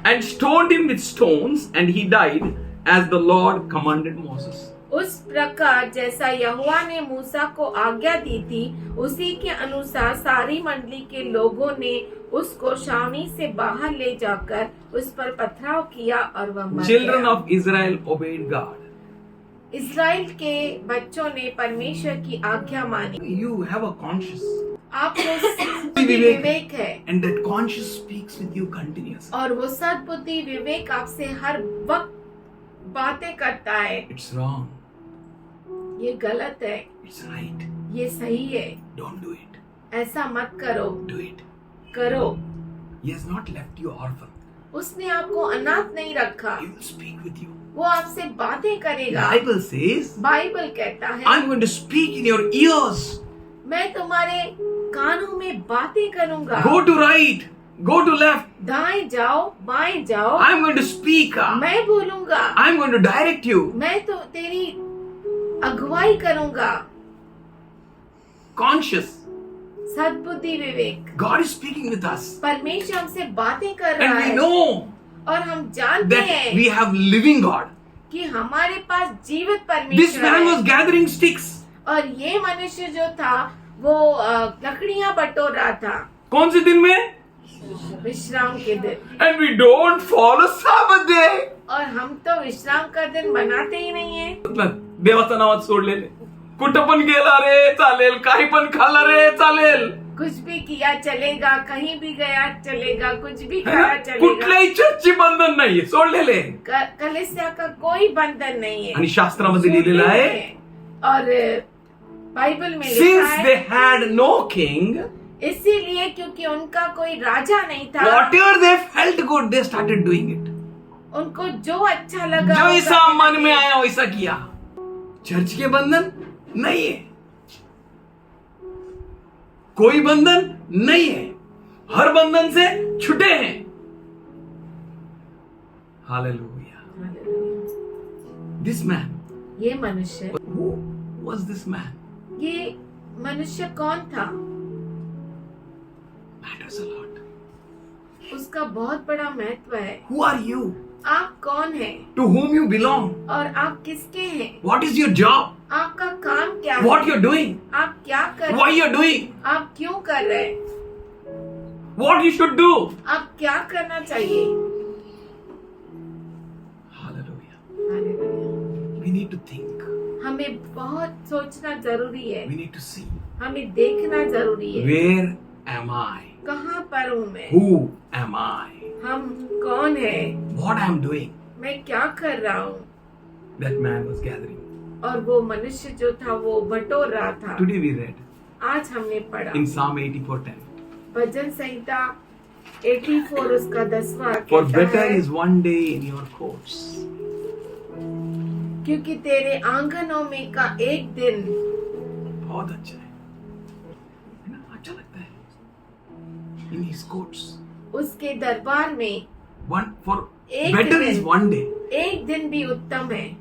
and stoned him with stones, and he died as the Lord commanded Moses. उस प्रकार जैसा यहोवा ने मूसा को आज्ञा दी थी, उसी के अनुसार सारी मंडली के लोगों ने उसको छावनी से बाहर ले जाकर उस पर पथराव किया और वह मर Children गया। of Israel obeyed God. इस्राएल के बच्चों ने परमेश्वर की आज्ञा मानी। You have a conscience, आपको विवेक है, and that conscience speaks with you continuously. और वो सद्बुद्धि विवेक आपसे हर वक्त बातें करता है। It's wrong. ये गलत है, It's right. ये सही है, Don't do it. ऐसा मत करो, Do it. करो। He has not left you orphan. उसने आपको अनाथ नहीं रखा, He will speak with you. वो आपसे बातें The करेगा। Bible says, बाइबल कहता है, I'm going to speak in your ears. मैं तुम्हारे कानों में बातें करूंगा। Go to right. Go to left. दाएं जाओ, बाएं जाओ, I'm going to speak. मैं बोलूंगा। I'm going to direct you. मैं तो तेरी अगुवाई करूंगा। Conscious. सद्बुद्धि विवेक, God is speaking with us. परमेश्वर हमसे बातें कर रहा And we है, know और हम जानते that हैं we have living God. कि हमारे पास जीवित This परमेश्वर man was है। gathering sticks. और ये मनुष्य जो था वो लकड़ियां बटोर रहा था कौन से दिन में? विश्राम के दिन। And we don't follow Sabbath day. और हम तो विश्राम का दिन बनाते ही नहीं है। देवाचं नावात सोडलेले. कुठं पण गेला रे चालेल, काही पण खाल्ला रे चालेल. कुछ भी किया चलेगा, कहीं भी गया चलेगा, कुछ भी है करा ना? चलेगा। कुठल्याही चर्चची बंधन नाहीये, सोडलेले. कलीसिया का कोई बंधन नहीं है। आणि शास्त्रामध्ये लिहिलेलं आहे, और बाइबल में लिखा since they है, had no king, इसीलिए क्योंकि उनका कोई राजा नहीं था, whatever they felt good, they started doing it. उनको जो अच्छा लगा जो वो ऐसा करने मन लगे। में आया वैसा किया. चर्च के बंधन नहीं है, कोई बंधन नहीं है, हर बंधन से छुटे हैं. हालेलुया. This man, ये मनुष्य, who was this man? ये मनुष्य कौन था? Matters a lot. उसका बहुत बड़ा महत्व है। Who are you? आप कौन हैं? To whom you belong? और आप किसके हैं? What is your job? आपका काम क्या What है? you're doing? आप क्या कर Why रहे you're doing? हैं? आप क्यों कर रहे हैं? What you should do? आप क्या करना चाहिए? Hallelujah. Hallelujah. We need to think. हमें बहुत सोचना जरूरी है, We need to see. हमें देखना जरूरी है। Where am I? कहाँ पर हूँ मैं? Who am I? हम कौन है? What I am doing? मैं क्या कर रहा हूँ? That man was gathering. और वो मनुष्य जो था वो बटोर रहा था। Today we read आज हमने पढ़ा in Psalm 84:10. भजन संहिता 84 उसका 10वां For कहता better है, is one day in your courts. क्योंकि तेरे आंगनों में का एक दिन बहुत अच्छा है ना? अच्छा लगता है. In his courts. उसके दरबार में One for एक better दिन- is one day. एक दिन भी उत्तम है।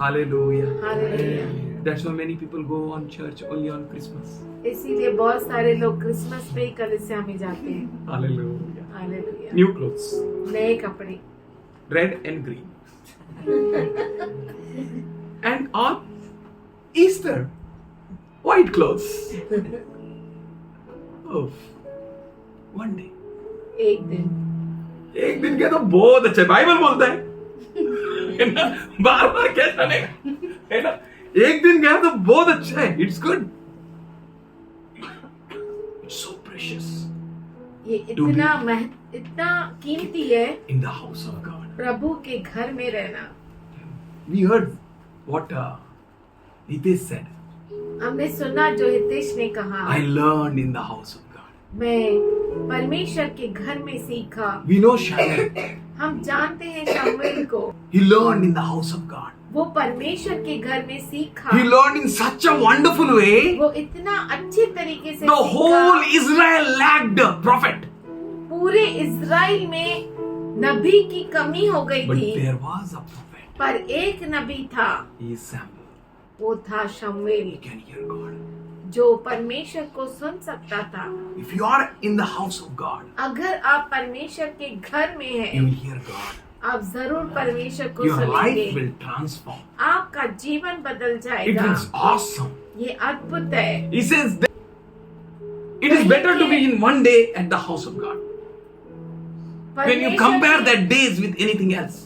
Hallelujah. Hallelujah. That's why many people go on church only on Christmas. इसीलिए बहुत सारे लोग क्रिसमस पे ही कलीसिया में जाते हैं। Hallelujah. हालेलुया। New clothes, नए कपड़े, red and green. And on Easter, white clothes. Oh. One day. एक दिन। एक दिन क्या तो बहुत अच्छा है, बाइबल बोलता है ना, बार बार क्या जानेगा, है ना? एक दिन क्या तो बहुत अच्छा है, it's good, it's so precious ये To इतना कीमती है in the house of god. प्रभु के घर में रहना। We heard what Hitesh said. हमने सुना जो हितेश ने कहा, I learned in the house of God. मैं परमेश्वर के घर में सीखा। We know Shamuel. हम जानते हैं शमूएल को, He learned in the house of God. वो परमेश्वर के घर में सीखा। He learned in such a wonderful way. वो इतना अच्छे तरीके से The सीखा। whole Israel lacked a prophet. पूरे इज़राइल में नबी की कमी हो गई But थी, there was a prophet. पर एक नबी था, He is Samuel. वो था शमूएल, He can hear God. जो परमेश्वर को सुन सकता था। If you are in the house of God, अगर आप परमेश्वर के घर में you हैं, will hear God. आप जरूर परमेश्वर को Your life सुनेंगे। will transform. आपका जीवन बदल It जाएगा। is awesome. ये अद्भुत है। He says that it is better to be in one day at the house of God. When you परमेश्वर compare की- that days with anything else.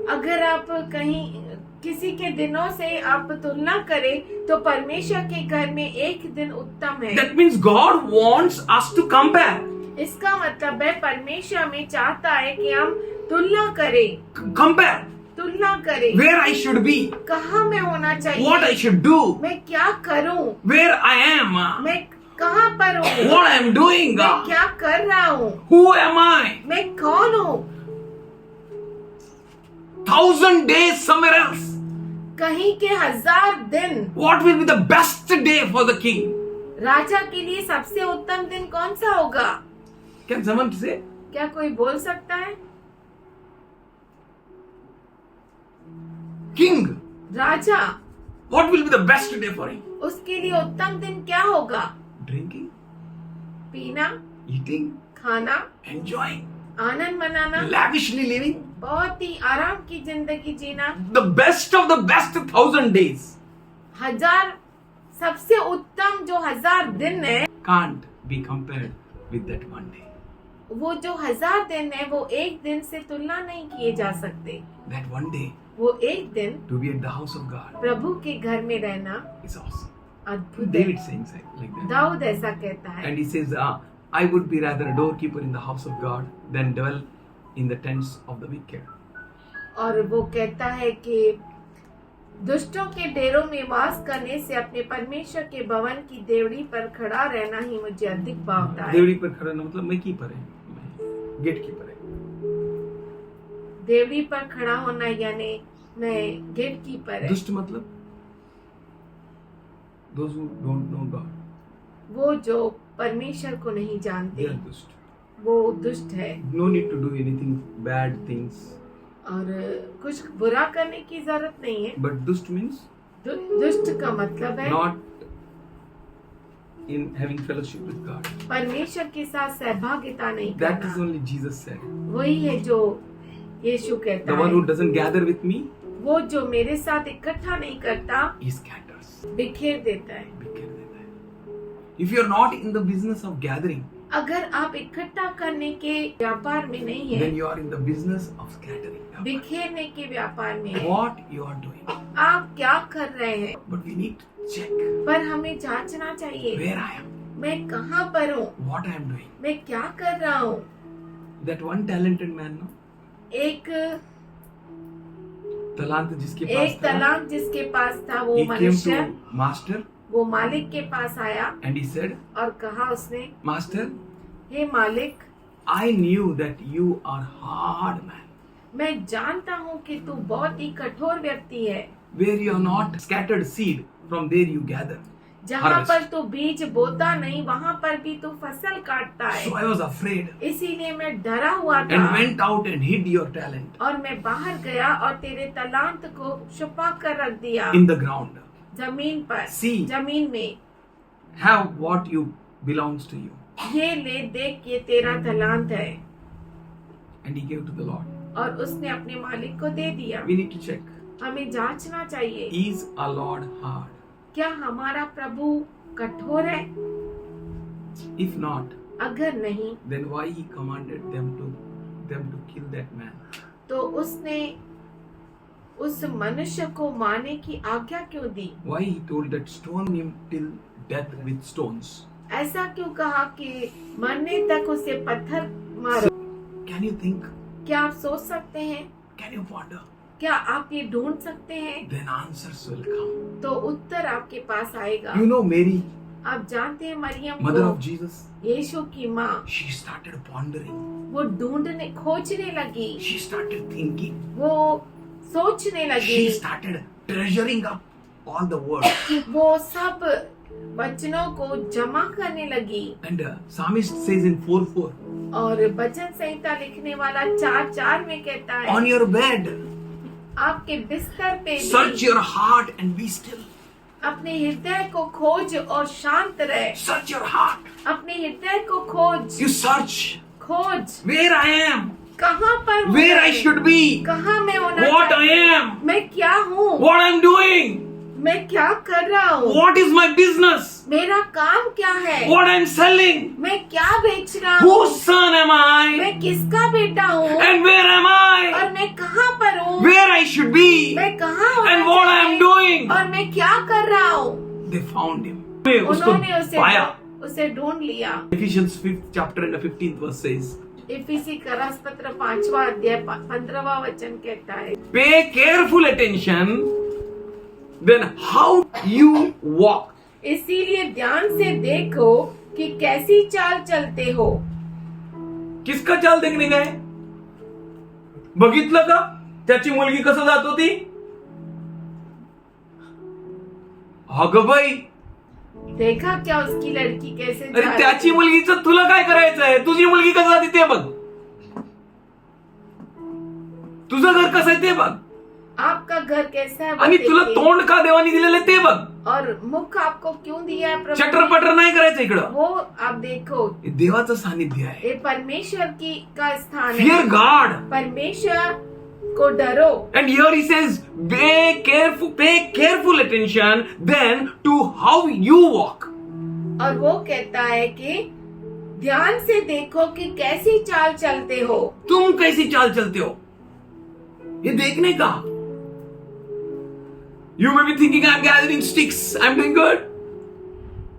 अगर आप कहीं किसी के दिनों से आप तुलना करें तो परमेश्वर के घर में एक दिन उत्तम है। That means God wants us to compare. इसका मतलब है परमेश्वर में चाहता है कि हम तुलना करें, Compare तुलना करें। where I should be, कहाँ मैं होना चाहिए, what I should do, मैं क्या करूं, where I am, मैं कहाँ पर हूँ, what I am doing, मैं क्या कर रहा हूँ, who am I? मैं कौन हूँ। 1,000 days somewhere else. कहीं के 1000 दिन। What will be the best day for the king? राजा के लिए सबसे उत्तम दिन कौन सा होगा? Can someone say? क्या कोई बोल सकता है? King. Raja, What will be the best day for him? उसके लिए उत्तम दिन क्या होगा? Drinking, पीना, eating, खाना, enjoying, आनंद मनाना, lavishly living. बहुत ही आराम की जिंदगी जीना। The best of the best 1,000 days 1000 सबसे उत्तम जो 1000 दिन है, can't be compared with that one day. वो जो 1000 दिन है वो एक दिन से तुलना नहीं किए जा सकते। That one day वो एक दिन to be at the house of God प्रभु के घर में रहना is awesome. अद्भुत है। David saying like that. Dawood ऐसा कहता है। And he says, I would be rather a doorkeeper in the house of God than dwell in the tents of the wicked. और वो कहता है कि दुष्टों के डेरों में वास करने से अपने परमेश्वर के भवन की देवड़ी पर खड़ा रहना ही मुझे अधिक भावता है। देवड़ी पर खड़ा ना मतलब मैं कीपर है, गेट कीपर है। देवड़ी पर खड़ा होना यानी मैं गेट कीपर है। दुष्ट मतलब those who don't know God, वो जो परमेश्वर को नहीं they जानते are दुष्ट. वो दुष्ट है। No need to do anything bad things. और कुछ बुरा करने की जरूरत नहीं है। But दुष्ट means दुष्ट का मतलब है not in having fellowship with God. परमेश्वर के साथ सहभागिता नहीं That is करना। only Jesus said. वही है जो यीशु कहता The one who है, doesn't gather with me, वो जो मेरे साथ इकट्ठा नहीं करता he scatters. बिखेर देता है। बिखेर देता है. If you are not in the business of gathering, अगर आप इकट्ठा करने के व्यापार में नहीं then है, you are in the business of scattering. बिखेरने के व्यापार में है, What you are doing. आप क्या कर रहे हैं? But we need to check पर हमें जांचना चाहिए, where I am, मैं कहाँ पर हूँ, what I am doing. मैं क्या कर रहा हूँ। That one talented man, no? एक तलांत जिसके पास था, तलांत जिसके पास था, वो he came मनुष्य to master वो मालिक के पास आया and he said, और कहा उसने, Master, हे मालिक, I knew that you are hard man, मैं जानता हूँ कि तू बहुत ही कठोर व्यक्ति है। where you are not scattered seed, from there you gather. जहाँ Harvest. पर तू बीज बोता नहीं वहाँ पर भी तू फसल काटता है। So I was afraid इसीलिए मैं डरा हुआ and था went out and hid your talent और मैं बाहर गया और तेरे तलांत को छुपा कर रख दिया in the ground. जमीन पर। See. जमीन में Have what you belongs to you. ये ले, देख ये तेरा तलांत है। And he gave to the Lord. और उसने अपने मालिक को दे दिया। We need to check. हमें जांचना चाहिए, Is our Lord hard? क्या हमारा प्रभु कठोर है? If not, अगर नहीं then why he commanded them to kill that man? तो उसने उस मनुष्य को मारने की आज्ञा क्यों दी? Why he told that stone him till death with stones? ऐसा क्यों कहा कि मरने तक उसे पत्थर मारो? Can you think? क्या आप सोच सकते हैं? Can you wonder? क्या आप ये ढूंढ सकते हैं? Then answers will come. तो उत्तर आपके पास आएगा। You know Mary, आप जानते हैं मरियम mother को, of Jesus, यीशु की माँ, she started pondering. वो ढूंढने खोजने लगी, She started thinking. वो सोचने लगी, She started treasuring up all the words. वो सब वचनों को जमा करने लगी। And psalmist says in 4:4, और भजन संहिता लिखने वाला 4:4 में कहता है, on your bed, आपके बिस्तर पे भी search your heart and be still. अपने हृदय को खोज और शांत रहे। Search your heart. अपने हृदय को खोज, You search खोज where I am, कहाँ पर हूँ where I मैं? should be, कहाँ मैं होना what I चाहिए? am, मैं क्या हूँ? what I'm doing, मैं क्या कर रहा हूँ? what is my business, मेरा काम क्या है? what I'm selling, मैं क्या बेच रहा हूँ? whose son am I, मैं किसका बेटा हूँ? and where am I, और मैं कहाँ पर हूँ? where I should be, मैं कहाँ होना and what I am चाहिए? doing. और मैं क्या कर रहा हूँ? They found him. उन्होंने उसको पाया. उसे ढूंढ लिया। Ephesians 5th chapter and the 15th verse says, इफिसी का पत्र 5वां अध्याय 15वां वचन कहता है, pay careful attention then how you walk. इसीलिए ध्यान से देखो कि कैसी चाल चलते हो। किसका चाल देखने गए? बघितलं का त्याची मुलगी कसं जात होती? अगं बाई, देखा क्या उसकी लड़की कैसे अरे जा रही त्याची थी? मुलगीचं तुला काय करायचंय? तुझी मुलगी कसं जाते ते बघ. तुझं घर कसं आहे ते बघ. आपका घर कैसा है वो आणि तुला देखिए। तोंड का देवानी दिलेलं आहे ते बघ. और मुख आपको क्यों दिया है प्रभु ने? चटरपटर नाही करायचं इकडं. वो आप देखो, हे देवाचं सानिध्य आहे. ये परमेश्वर की का स्थान Fear है। God. परमेश्वर को डरो। And here he says, pay careful attention then to how you walk. और वो कहता है कि ध्यान से देखो कि कैसी चाल चलते हो। तुम कैसी चाल चलते हो, ये देखने का. You may be thinking I'm gathering sticks, I'm doing good.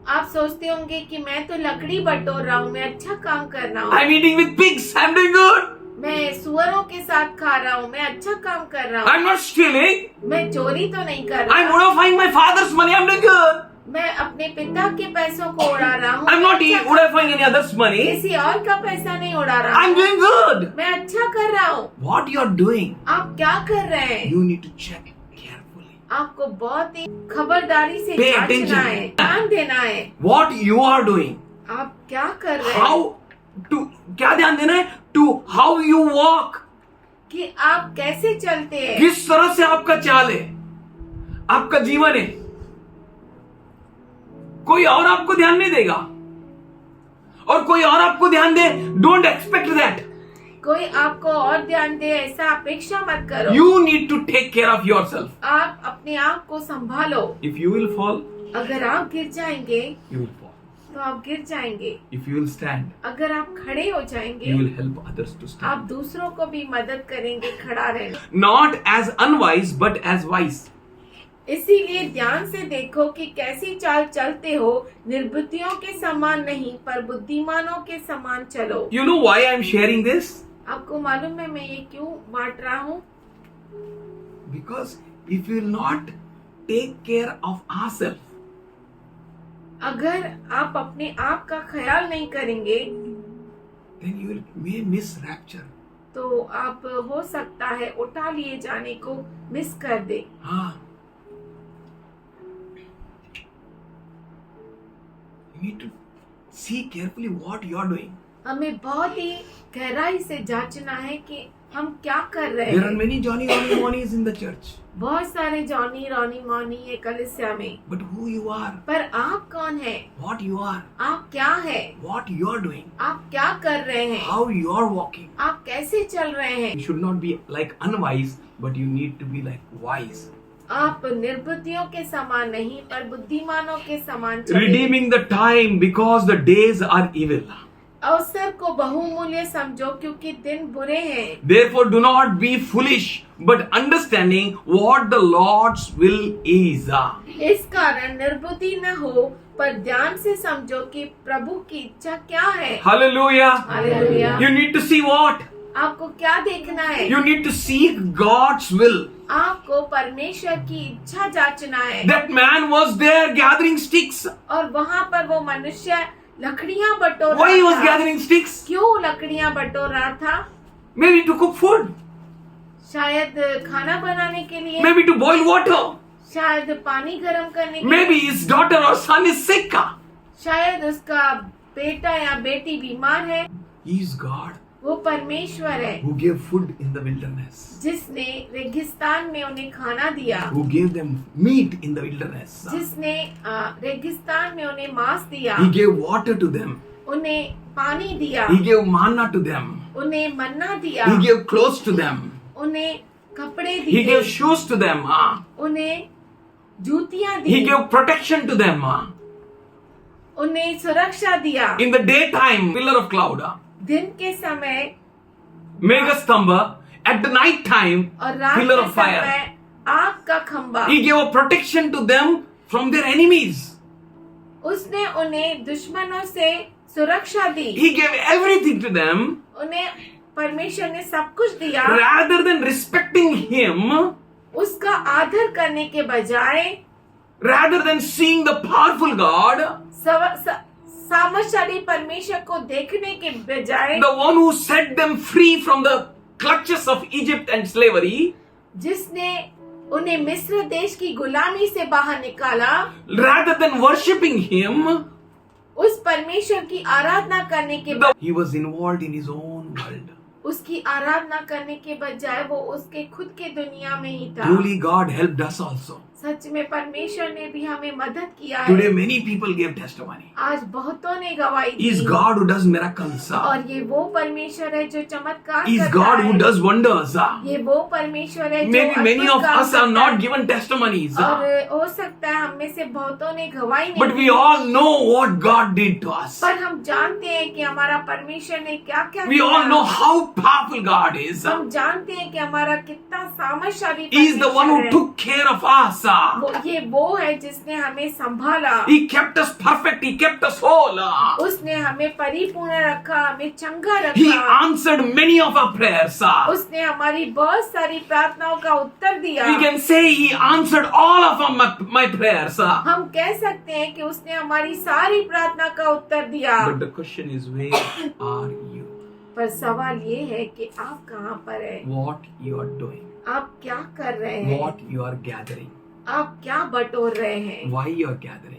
आप सोचते होंगे कि मैं तो लकड़ी बटोर रहा हूँ, मैं अच्छा काम कर रहा हूँ, I'm eating with pigs, I'm doing good. मैं सुअरों के साथ खा रहा हूँ, मैं अच्छा काम कर रहा हूँ, I'm not stealing. मैं चोरी तो नहीं कर I'm रहा, modifying my father's money, I'm doing good. मैं अपने पिता के पैसों को उड़ा रहा हूँ, I'm not मैं अच्छा modifying any other's money. किसी और का पैसा नहीं उड़ा रहा I'm हूँ, doing good. मैं अच्छा कर रहा हूँ। What you're doing, आप क्या कर रहे हैं? you need to check carefully. आपको बहुत ही खबरदारी से Pay जांचना attention. है, ध्यान देना है। What you are doing. आप क्या कर रहे हैं? How to, क्या ध्यान देना है? To how you walk. कि आप कैसे चलते हैं? किस तरह से आपका चाल है, आपका जीवन है. कोई और आपको ध्यान नहीं देगा और कोई और आपको ध्यान दे, डोंट एक्सपेक्ट दैट. कोई आपको और ध्यान दे ऐसा अपेक्षा मत करो। You need to take care of yourself. आप अपने आप को संभालो। इफ यू विल फॉल, अगर आप गिर जाएंगे यू विल फॉल. तो आप गिर जाएंगे। इफ यू विल स्टैंड, अगर आप खड़े हो जाएंगे you will help others to आप स्टैंड. दूसरों को भी मदद करेंगे खड़ा रहने। Not as unwise but as wise. इसीलिए ध्यान से देखो कि कैसी चाल चलते हो, निर्बुद्धियों के समान नहीं पर बुद्धिमानों के समान चलो। You know why I am sharing this? आपको मालूम है मैं ये क्यों बांट रहा हूँ? Because if you will not take care of ourselves, अगर आप अपने आप का ख्याल नहीं करेंगे then you may miss rapture. तो आप हो सकता है उठा लिए जाने को मिस कर दे। हाँ. You need to see carefully what you are doing. हमें बहुत ही गहराई से जांचना है कि हम क्या कर रहे There are हैं। many Johnny Ronnie Monies in the church, बहुत सारे जॉनी रॉनी मॉनी है कलिसिया में, but who you are, पर आप कौन है? what you are, आप क्या है? what you are doing, आप क्या कर रहे हैं? how you are walking. आप कैसे चल रहे हैं? You should not be like unwise, but you need to be like wise. आप निर्बुद्धियों के समान नहीं पर बुद्धिमानों के समान चलिए। Redeeming the time because the days are evil. अवसर को बहुमूल्य समझो क्योंकि दिन बुरे हैं। Therefore, do not be foolish, but understanding what the Lord's will is. इस कारण निर्बुद्धि न हो पर ध्यान से समझो कि प्रभु की इच्छा क्या है। Hallelujah. Hallelujah. You need to see what? आपको क्या देखना है? You need to seek God's will. आपको परमेश्वर की इच्छा जांचना है। That man was there gathering sticks. और वहाँ पर वो मनुष्य लकड़ियाँ बटोर Why he was रहा था। gathering sticks? क्यों लकड़ियाँ बटोर रहा था? Maybe to cook food. शायद खाना बनाने के लिए, Maybe to boil water. शायद पानी गर्म करने के Maybe लिए, his daughter or son is sick. शायद उसका बेटा या बेटी बीमार है। He is God वो परमेश्वर है who gave food in the wilderness, जिसने रेगिस्तान में उन्हें खाना दिया, who gave them meat in the wilderness. जिसने रेगिस्तान में उन्हें मांस दिया, He gave water to them. उन्हें पानी दिया, He gave manna to them. उन्हें मन्ना दिया, He gave clothes to them. उन्हें कपड़े He दिए, gave shoes to them. उन्हें जूतियां He the, gave protection to them. उन्हें सुरक्षा दिया। In the daytime, pillar of cloud. दिन के समय Megastamba. At the night time, और रात pillar के of fire. समय आग का खंबा। He gave a protection to them from their enemies. उसने उन्हें दुश्मनों से सुरक्षा दी। He gave everything to them. उन्हें परमेश्वर ने सब कुछ दिया। Rather than respecting him, उसका आदर करने के बजाय, rather than seeing the powerful God, सामर्थशाली परमेश्वर को देखने के बजाय, the one who set them free from the clutches of Egypt and slavery, जिसने उन्हें मिस्र देश की गुलामी से बाहर निकाला, rather than worshipping him, उस परमेश्वर की आराधना करने के बाद, he was involved in his own world. उसकी आराधना करने के बजाय वो उसके खुद के दुनिया में ही था। Truly, God helped us also. सच में परमेश्वर ने भी हमें मदद किया Today, है। many people gave testimony. आज बहुतों ने गवाही He is the. God who does miracles. और ये वो परमेश्वर है जो चमत्कार He is करता God who है। does wonders. ये वो परमेश्वर है जो Maybe many अद्भुत of काम us have करता not है। given testimonies. और हो सकता है हम में से बहुतों ने गवाही नहीं But we the. all know what God did to us. पर हम जानते हैं कि हमारा परमेश्वर ने क्या क्या We all know how powerful God is. हम जानते हैं कि हमारा कितना सामर्थशाली He is the one who परमेश्वर है। took care of us. ये वो है जिसने हमें संभाला। He kept us perfect. He kept us whole. उसने हमें परिपूर्ण रखा, हमें चंगा He रखा। answered many of our prayers. उसने हमारी बहुत सारी प्रार्थनाओं का उत्तर दिया। We can say He answered all of my prayers. हम कह सकते हैं कि उसने हमारी सारी प्रार्थना का उत्तर दिया। But the question is, where are you? पर सवाल ये है कि आप कहाँ पर हैं? What you are doing? आप क्या कर रहे हैं? What you are gathering? आप क्या बटोर रहे हैं? Why you are gathering?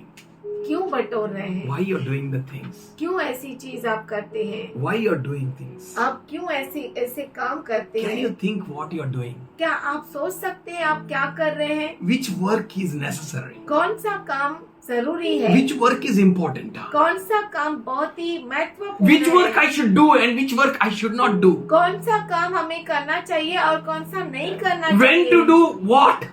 क्यों बटोर रहे हैं? Why you are doing the things? क्यों ऐसी चीज आप करते हैं? Why you are doing things? आप क्यों ऐसे काम करते Can हैं? you think what you are doing? क्या आप सोच सकते हैं आप क्या कर रहे हैं? Which work is necessary? कौन सा काम जरूरी है? Which work is important? कौन सा काम बहुत ही महत्वपूर्ण Which है? work I should do and which work I should not do? कौन सा काम हमें करना चाहिए और कौन सा नहीं करना When चाहिए? to do what?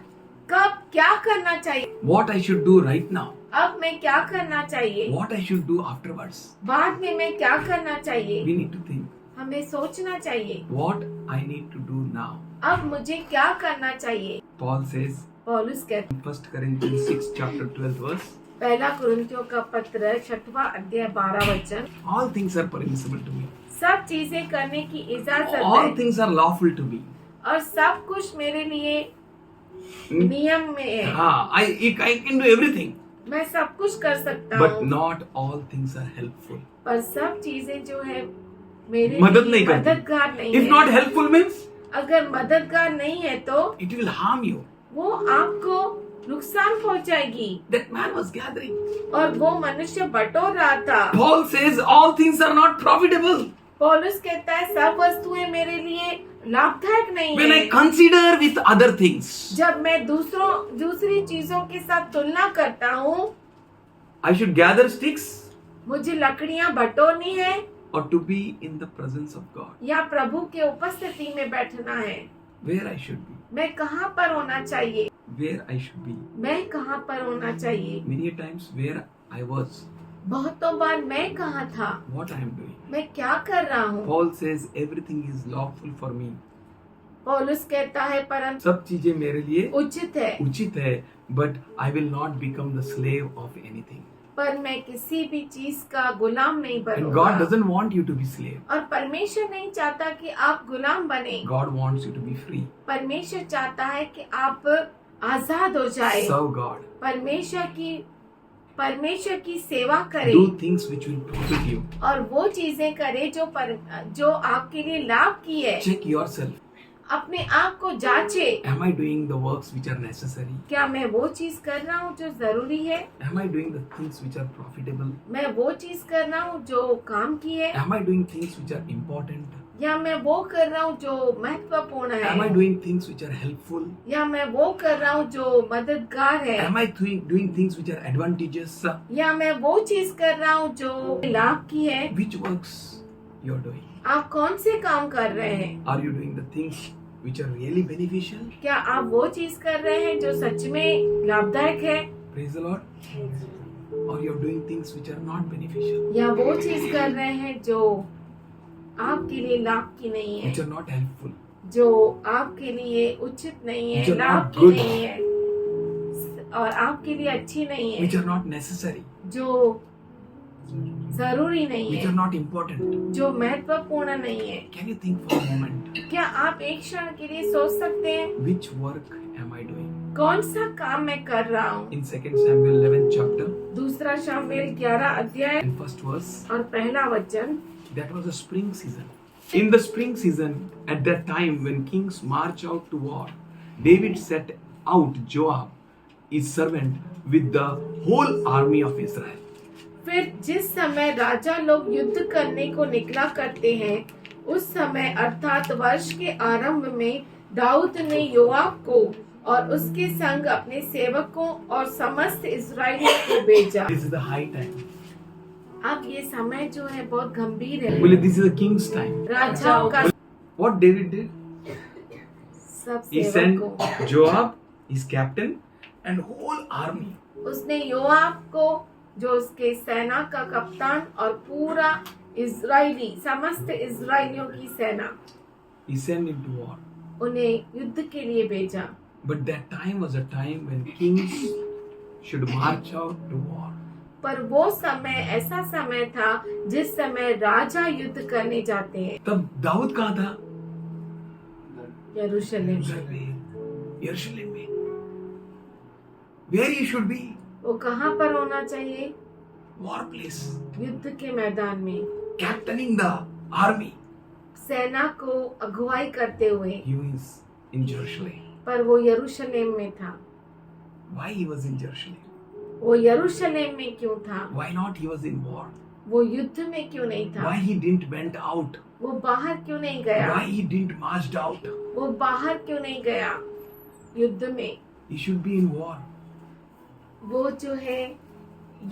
कब क्या करना चाहिए? What I should do right now? अब मैं क्या करना चाहिए? What I should do afterwards? बाद में मैं क्या करना चाहिए? We need to think. हमें सोचना चाहिए। What I need to do now? अब मुझे क्या करना चाहिए? Paul says पौलुस कहते, 1 Corinthians 6 chapter 12 verse, पहला कुरिन्थियों का पत्र 6वां अध्याय 12 वचन, all things are permissible to me. सब चीजें करने की इजाजत All है things are lawful to me. और सब कुछ मेरे लिए नियम में है। I can do everything. मैं सब कुछ कर सकता But हूँ, not all things are helpful. पर सब चीजें जो है मेरे मदद लिए नहीं करती। मददगार नहीं If है। not helpful means अगर मददगार नहीं है तो it will harm you. वो आपको नुकसान पहुंचाएगी। That man was gathering. और वो मनुष्य बटोर रहा था। Paul says all things are not profitable. पौलुस कहता है सब वस्तुएं मेरे लिए लाभदायक नहीं When I है। consider with other things, जब मैं दूसरी चीजों के साथ तुलना करता हूँ, I should gather sticks मुझे लकड़ियाँ बटोरनी है or to be in the presence of God. या प्रभु के उपस्थिति में बैठना है। Where I should be. मैं कहाँ पर होना चाहिए? Where I should be. मैं कहाँ पर होना चाहिए? Many times where I was. बहुतों बार मैं कहाँ था, what I am doing. मैं क्या कर रहा हूँ। Paul says everything is lawful for me. पौलुस कहता है परंतु सब चीजें मेरे लिए उचित है, उचित है, but I will not become the slave of anything. पर मैं किसी भी चीज का गुलाम नहीं And बनूंगा। God doesn't want you to be slave. और परमेश्वर नहीं चाहता कि आप गुलाम बने, God wants you to be free. परमेश्वर चाहता है कि आप आजाद हो जाए, Serve God. परमेश्वर की सेवा करें Do things which will profit you. और वो चीजें करें जो आपके लिए लाभ की है। Check yourself. अपने आप को जांचे, Am I doing the works which are necessary? क्या मैं वो चीज कर रहा हूँ जो जरूरी है, Am I doing the things which are profitable? मैं वो चीज कर रहा हूँ जो काम की है, Am I doing things which are important? या मैं वो कर रहा हूँ जो महत्वपूर्ण Am I है, doing things which are helpful? या मैं वो कर रहा हूँ जो मददगार है, Am I doing things which are advantageous? या मैं वो चीज कर रहा हूँ जो लाभ की है। Which works you are doing? आप कौन से काम कर रहे हैं? Are you doing the things which are really beneficial? क्या आप वो चीज कर रहे हैं जो सच में लाभदायक है, Praise the Lord. Or you are doing things which are not beneficial, या वो चीज कर रहे हैं जो आपके लिए लाभ की नहीं है, which are not helpful, जो आपके लिए उचित नहीं Which है, are लाभ not की good. नहीं है और आपके लिए अच्छी नहीं which है, are not necessary, जो जरूरी नहीं which are है, not important. जो महत्वपूर्ण नहीं है। Can you think for a moment? क्या आप एक क्षण के लिए सोच सकते हैं Which work am I doing? कौन सा काम मैं कर रहा हूँ? In 2 Samuel 11 chapter दूसरा शामुएल 11 अध्याय and first verse, और पहला वचन। that was a spring season. In the spring season, at that time when kings march out to war, David set out Joab, his servant, with the whole army of Israel. फिर जिस समय राजा लोग युद्ध करने को निकला करते हैं, उस समय अर्थात वर्ष के आरंभ में दाऊद ने योआब को और उसके संग अपने सेवकों और समस्त इस्राएलियों को भेजा। This is the high time. अब ये समय जो है बहुत गंभीर है। Well, this is the king's time. राजाओं का What David did? सब He sent सेवकों, Joab, his captain, and whole army. उसने योआब को जो उसके सेना का कप्तान और पूरा इजरायली समस्त इजरायलियों की सेना, He sent into war. उन्हें युद्ध के लिए भेजा। But that time was a time when kings should march out to war. पर वो समय ऐसा समय था जिस समय राजा युद्ध करने जाते हैं। तब दाऊद कहाँ था? यरूशलेम घर में। में, यरूशलेम में. Where he should be? वो कहाँ पर होना चाहिए? War place. युद्ध के मैदान में, Captaining the army. सेना को अगुवाई करते हुए। He was in Jerusalem. पर वो यरूशलेम में था। Why he was in Jerusalem? वो यरूशलेम में क्यों था? Why not he was in war? वो युद्ध में क्यों नहीं था? Why he didn't went out? वो बाहर क्यों नहीं गया? Why he didn't marched out? वो बाहर क्यों नहीं गया युद्ध में? He should be in war. वो जो है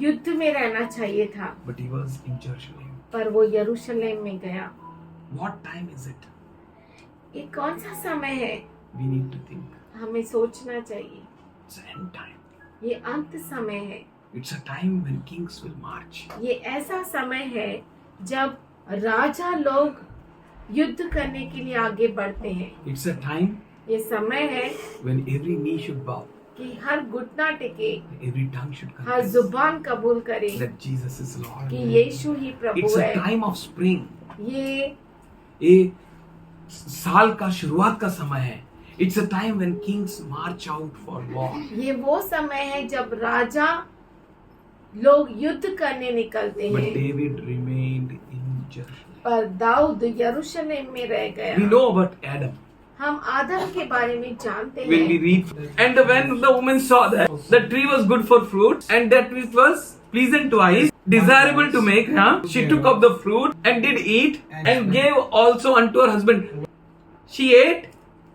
युद्ध में रहना चाहिए था, But he was in Jerusalem. पर वो यरूशलेम में गया। What time is it? ये कौन सा समय है? We need to think. हमें सोचना चाहिए। It's an end time. ये अंत समय है। It's a time when kings will march. ये ऐसा समय है जब राजा लोग युद्ध करने के लिए आगे बढ़ते हैं। It's a time ये समय है when every knee should bow, कि हर घुटना टेके, every tongue should her confess जुबान कबूल करे that Jesus is Lord. कि यीशु ही It's प्रभु a है। time of spring. ये साल का शुरुआत का समय है. It's a time when kings march out for war. ये वो समय है जब राजा लोग युद्ध करने निकलते But हैं, David remained in Jerusalem. पर दाऊद यरूशलेम में रह गया। We know about Adam. हम आदम के बारे में जानते When we हैं। read, and when the woman saw that the tree was good for fruit and that it was pleasant to eyes, desirable to make, she took up the fruit and did eat and gave also unto her husband. She ate,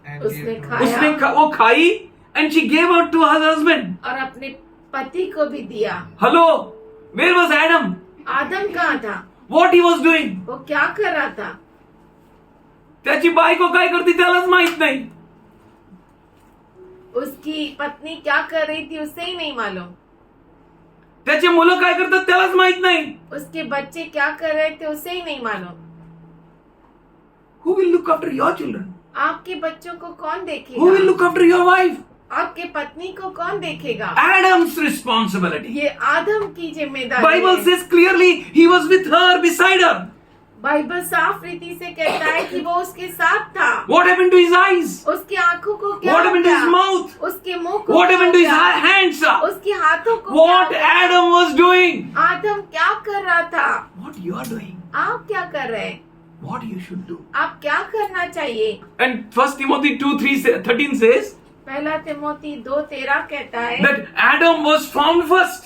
And उसने gave to खाया वो खाई and she gave out to her husband. और अपने पति को भी दिया। Hello, where was Adam? आदम कहाँ था? What he was doing? वो क्या कर रहा था? त्याची बायको काय करती त्यालाच माहित नाही. उसकी पत्नी क्या कर रही थी उसे ही नहीं मालूम। त्याचे मुलं काय करतात त्यालाच माहित नाही. उसके बच्चे क्या कर रहे थे उसे ही नहीं मालूम. Who will look after your children? आपके बच्चों को कौन Who will देखेगा? look after your wife? आपके पत्नी को कौन देखेगा? Adam's responsibility. ये आदम की जिम्मेदारी Bible है. says clearly he was with her, beside her. Bible साफ रीति से कहता है कि वो उसके साथ था. What happened to his eyes? उसकी आंखों को क्या What हो happened to his गया? mouth? उसके मुंह को What क्या happened हो to his गया? hands? उसके हाथों को What क्या हो गया? Adam was doing? आदम क्या कर रहा था? What you are doing? आप क्या कर रहे हैं? What you should do? आप क्या करना चाहिए? And 1 Timothy 2:13 says पहला तिमोथी 2:13 कहता है that Adam was formed first.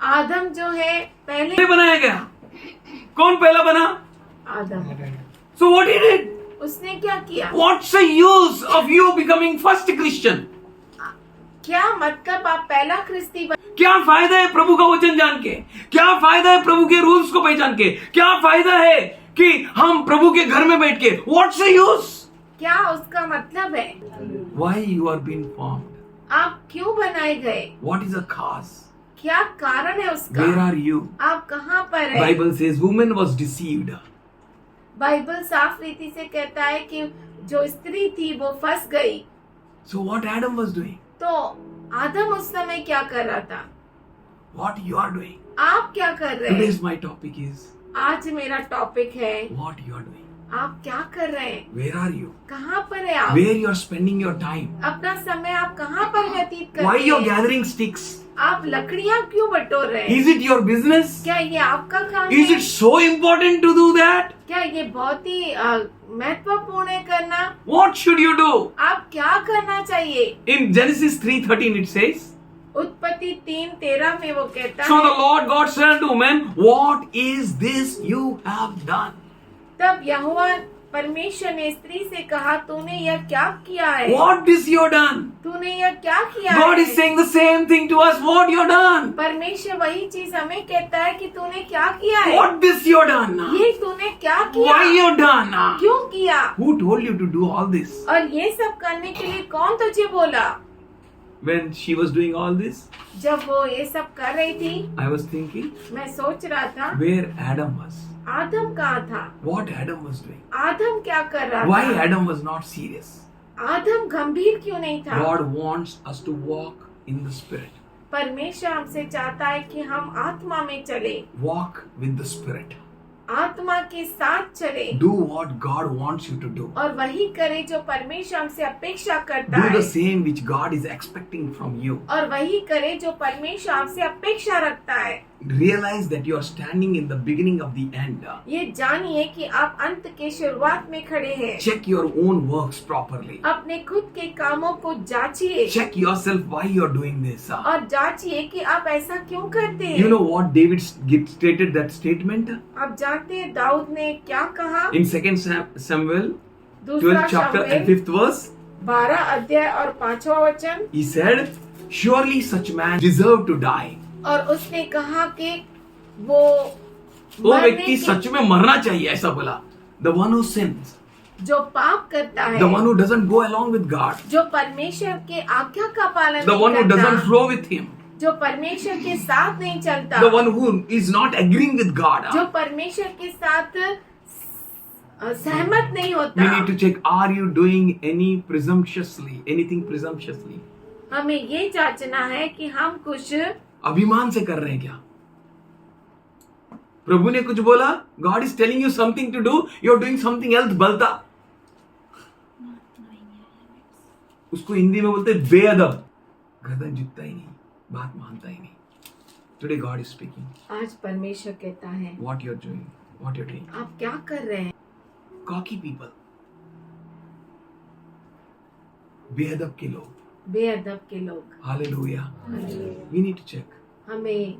आदम जो है पहले पहले बनाया गया. कौन पहला बना? आदम. So what he did? उसने क्या किया? What's the use of you becoming first Christian? क्या मतलब आप पहला ख्रिस्ती क्या फायदा है प्रभु का वचन जान के? क्या फायदा है प्रभु के रूल्स को पहचान के? क्या फायदा है कि हम प्रभु के घर में बैठ के? What's the use? क्या उसका मतलब है? Why you are being formed? आप क्यों बनाए गए? What is the cause? क्या कारण है उसका? Where are you? आप कहाँ पर है? Bible says woman was deceived. Bible साफ रीति से कहता है कि जो स्त्री थी वो फंस गई. So what Adam was doing? तो आदम उस समय क्या कर रहा था? What you are doing? आप क्या कर रहे हैं? Today's my topic is आज मेरा टॉपिक है what you are doing. आप क्या कर रहे हैं? Where are you? कहाँ पर है आप? Where you are spending your time? अपना समय आप कहाँ पर व्यतीत Why करते you are हैं? gathering sticks? आप लकड़ियाँ क्यों बटोर रहे हैं? Is it your business? क्या ये आपका काम Is है? it so important to do that? क्या ये बहुत ही महत्वपूर्ण है करना? What should you do? आप क्या करना चाहिए? In Genesis 3:13 it says, उत्पत्ति 3:13 में वो कहता so the है Lord God said unto man, what is this you have done? तब यहोवा परमेश्वर ने स्त्री से कहा तूने यह क्या किया है? What this you done? तूने यह क्या किया God है? is saying the same thing to us. What you done? परमेश्वर वही चीज हमें कहता है कि तूने क्या किया है? What this you done? ये तूने क्या किया? Why you done? क्यों किया? Who told you to do all this? और ये सब करने के लिए कौन तुझे बोला? When she was doing all this, जब वो ये सब कर रही थी I was thinking मैं सोच रहा था where Adam was. आदम कहाँ था? What Adam was doing. आदम क्या कर रहा Why था? Adam was not serious. आदम गंभीर क्यों नहीं था? God wants us to walk in the Spirit. परमेश्वर हमसे चाहता है कि हम आत्मा में चले, Walk with the Spirit. आत्मा के साथ चले Do what God wants you to do. और वही करे जो परमेश्वर हमसे अपेक्षा करता Do है the same which God is expecting from you. और वही करे जो परमेश्वर हमसे अपेक्षा रखता है. Realize that you are standing in the beginning of the end. ये जानिए कि आप अंत के शुरुआत में खड़े हैं. Check your own works properly. अपने खुद के कामों को जांचिए Check yourself why you are doing this. और जांचिए कि आप ऐसा क्यों करते हैं. You know what David stated that statement? आप जानते हैं दाऊद ने क्या कहा? In 2 Samuel दूसरा 12th chapter and शमूएल 5th verse, 12 अध्याय और 5वां वचन. he said, surely such man deserve to die. और उसने कहा कि वो वो मरने व्यक्ति के- सच में मरना चाहिए ऐसा बोला. The one who sins, जो पाप करता है, the one who doesn't go along with God, जो परमेश्वर के आज्ञा का पालन the नहीं one who doesn't करता, flow with Him, जो परमेश्वर के साथ नहीं चलता, the one who is not agreeing with God. जो परमेश्वर के साथ सहमत नहीं We होता. need to check, are you doing anything presumptuously? हमें ये जांचना है कि हम कुछ अभिमान से कर रहे हैं क्या? प्रभु ने कुछ बोला, God is telling you something to do, you are doing something else बलता. उसको हिंदी में बोलते हैं बेअदब. गर्दन झुकता ही नहीं, बात मानता ही नहीं. Today God is speaking. आज परमेश्वर कहता है What you are doing, what you are doing. आप क्या कर रहे हैं? Cocky people, बेअदब के लोग. बेअदब के लोग. Hallelujah. We need to check. हमें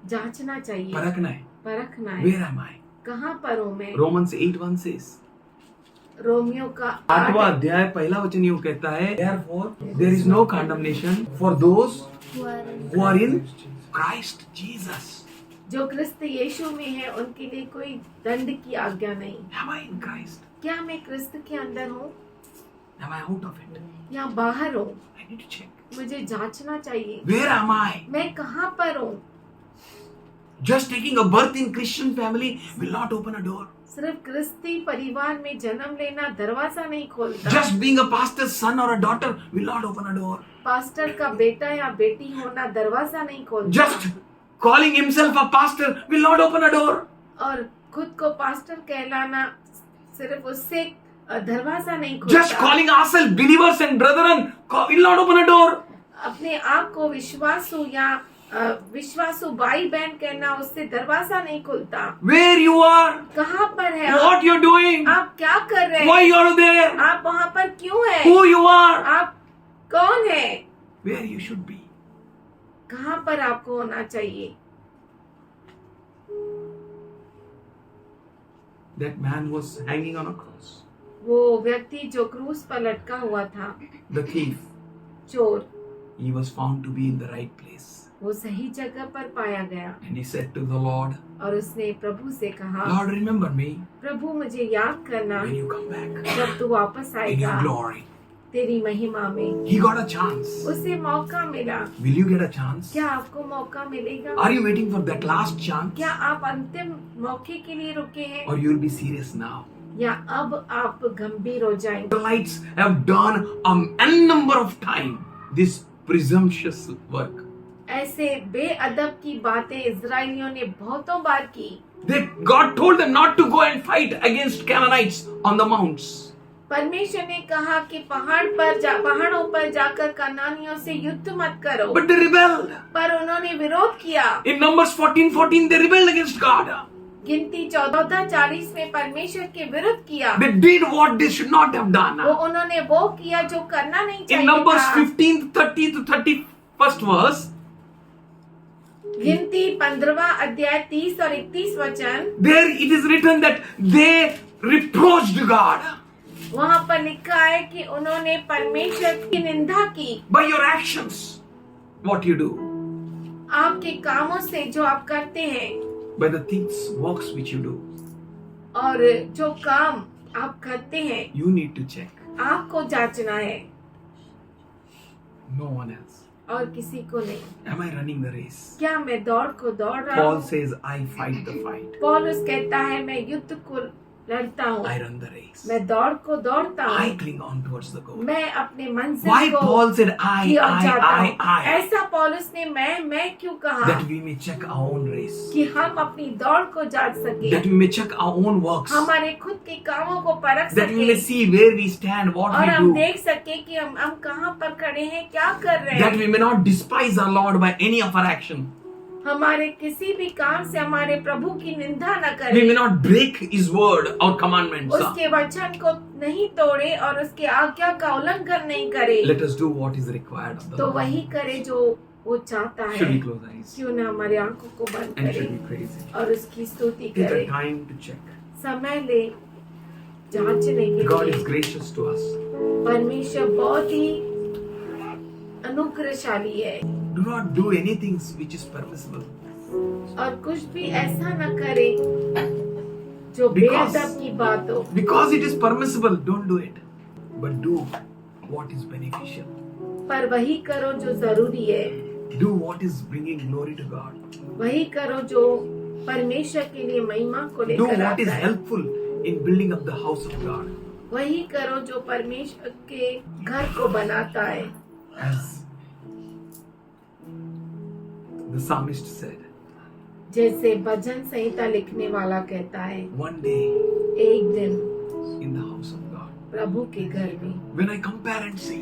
जांचना चाहिए, परखना है. परखना है. Where am I? कहाँ पर हूँ मैं? Romans 8:1 says. रोमियो का 8वां अध्याय पहला वचन यूं कहता है, Therefore there is no condemnation for those who are in Christ Jesus. जो क्रिस्त यीशु में है उनके लिए कोई दंड की आज्ञा नहीं. Am I in Christ? क्या मैं क्रिस्त के अंदर हूँ Am I out of it? या बाहर हूँ? I need to check. मुझे जांचना चाहिए, Where am I? मैं कहाँ पर हूँ। Just taking a birth in Christian family will not open a door. सिर्फ क्रिस्ती परिवार में जन्म लेना दरवाजा नहीं खोलता। Just being a pastor's son or a daughter will not open a door. Pastor का बेटा या बेटी होना दरवाजा नहीं खोलता। Just calling himself a pastor will not open a door. और खुद को पास्टर कहलाना सिर्फ उससे दरवाजा नहीं खोलता। Just calling ourselves believers and brethren will not open a door. अपने आप को विश्वासु या विश्वासु भाई बहन कहना उससे दरवाजा नहीं खुलता। Where you are, कहाँ पर है what you're doing, आप क्या कर रहे why हैं, you're there, आप वहाँ पर क्यों हैं, who you are, आप कौन है, where you should be. कहाँ पर आपको होना चाहिए। That man was hanging on a cross. वो व्यक्ति जो क्रूस पर लटका हुआ था, The thief, चोर, he was found to be in the right place. वो सही जगह पर पाया गया And he said to the Lord, और उसने प्रभु से कहा, Lord, remember me प्रभु मुझे याद करना when you come back जब तू वापस in आएगा your glory. तेरी महिमा में। He got a chance. उसे मौका मिला। Will you get a chance? क्या आपको मौका मिलेगा? Are you waiting for that last chance? क्या आप अंतिम मौके के लिए रुके हैं Or you'll be serious now? या अब आप गंभीर हो जाएंगे? Israelites have done n number of time this presumptuous work. ऐसे बेअदब की बातें इजरायलियों ने बहुतों बार की। God told them not to go and fight against Canaanites on the mounts. परमेश्वर ने कहा कि पहाड़ों पर जाकर कनानियों से युद्ध मत करो, But they rebelled. पर उन्होंने विरोध किया। In Numbers 14:14, they rebelled against God. गिनती 14:40 में परमेश्वर के विरुद्ध किया। They did what they should not have done. उन्होंने वो किया जो करना नहीं चाहिए In Numbers था। 15, 30 to 31st verse, गिनती 15वां अध्याय 30 और 31 वचन, there it is written that they reproached God. वहाँ पर लिखा है कि उन्होंने परमेश्वर की निंदा की। By your actions, what you do, आपके कामों से जो आप करते हैं by the things, works which you do, और जो काम आप करते हैं, you need to check. आपको जांचना है No one else. और किसी को नहीं। Am I running the race? क्या मैं दौड़ को दौड़ रहा Paul हूँ? says, I fight the fight. पौलुस कहता है मैं युद्ध को लड़ता हूँ, I run the race. मैं दौड़ को दौड़ता I हूँ, cling on towards the goal. मैं अपने मंजिल Why को Paul said, की ओर I, जाता हूँ। I. ऐसा पौलुस ने मैं क्यों कहा? That we may check our own race. कि हम अपनी दौड़ को जांच सके, That we may check our own works. हमारे खुद के कामों को परख That we may सके see where we stand, what और we हम do. देख सके कि हम कहाँ पर खड़े हैं, क्या कर रहे That हैं। we may not despise our Lord by any of our action. हमारे किसी भी काम से हमारे प्रभु की निंदा न We may करें, not break His word or commandments. उसके वचन को नहीं तोड़े और उसके आज्ञा का उल्लंघन नहीं करे, Let us do what is required of the तो Lord. वही करे जो वो चाहता है। Should we close our eyes? क्यों ना हमारी आंखों को बंद And करे should we praise Him? और उसकी स्तुति Take करे। a time to check. समय ले जांचने के God is लिए। gracious to us. परमेश्वर बहुत ही अनुग्रहशाली है Do not do anything which is permissible. और कुछ भी ऐसा न करे जो Because- बेअदब की बात हो। Because it is permissible, don't do it. But do what is beneficial. पर वही करो जो जरूरी है, Do what is bringing glory to God. वही करो जो परमेश्वर के लिए महिमा को Do लेकर what is आता है, helpful in building up the house of God. वही करो जो परमेश्वर के घर को बनाता है। As the psalmist said, जैसे भजन संहिता लिखने वाला कहता है, one day एक दिन in the house of God, प्रभु के घर में when I compare and see,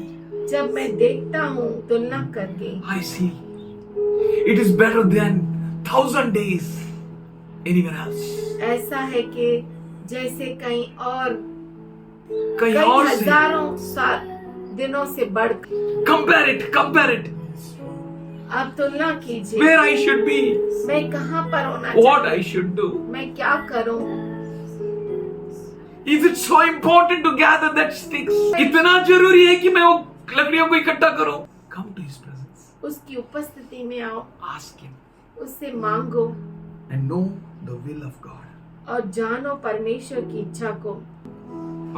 जब मैं देखता हूँ तुलना करके, I see it is better than 1,000 days anywhere else. ऐसा है कि जैसे कहीं कहीं कई और से हजारों दिनों से बढ़ compare it. आप तुलना कीजिए, Where I should be, मैं कहाँ पर होना what चाहिए, I should do. मैं क्या करूँ। Is it so important to gather that sticks? इतना जरूरी है कि मैं वो लकड़ियों को इकट्ठा करूं? Come to His presence. उसकी उपस्थिति में आओ, Ask Him उससे मांगो and know the will of God. और जानो परमेश्वर की इच्छा को।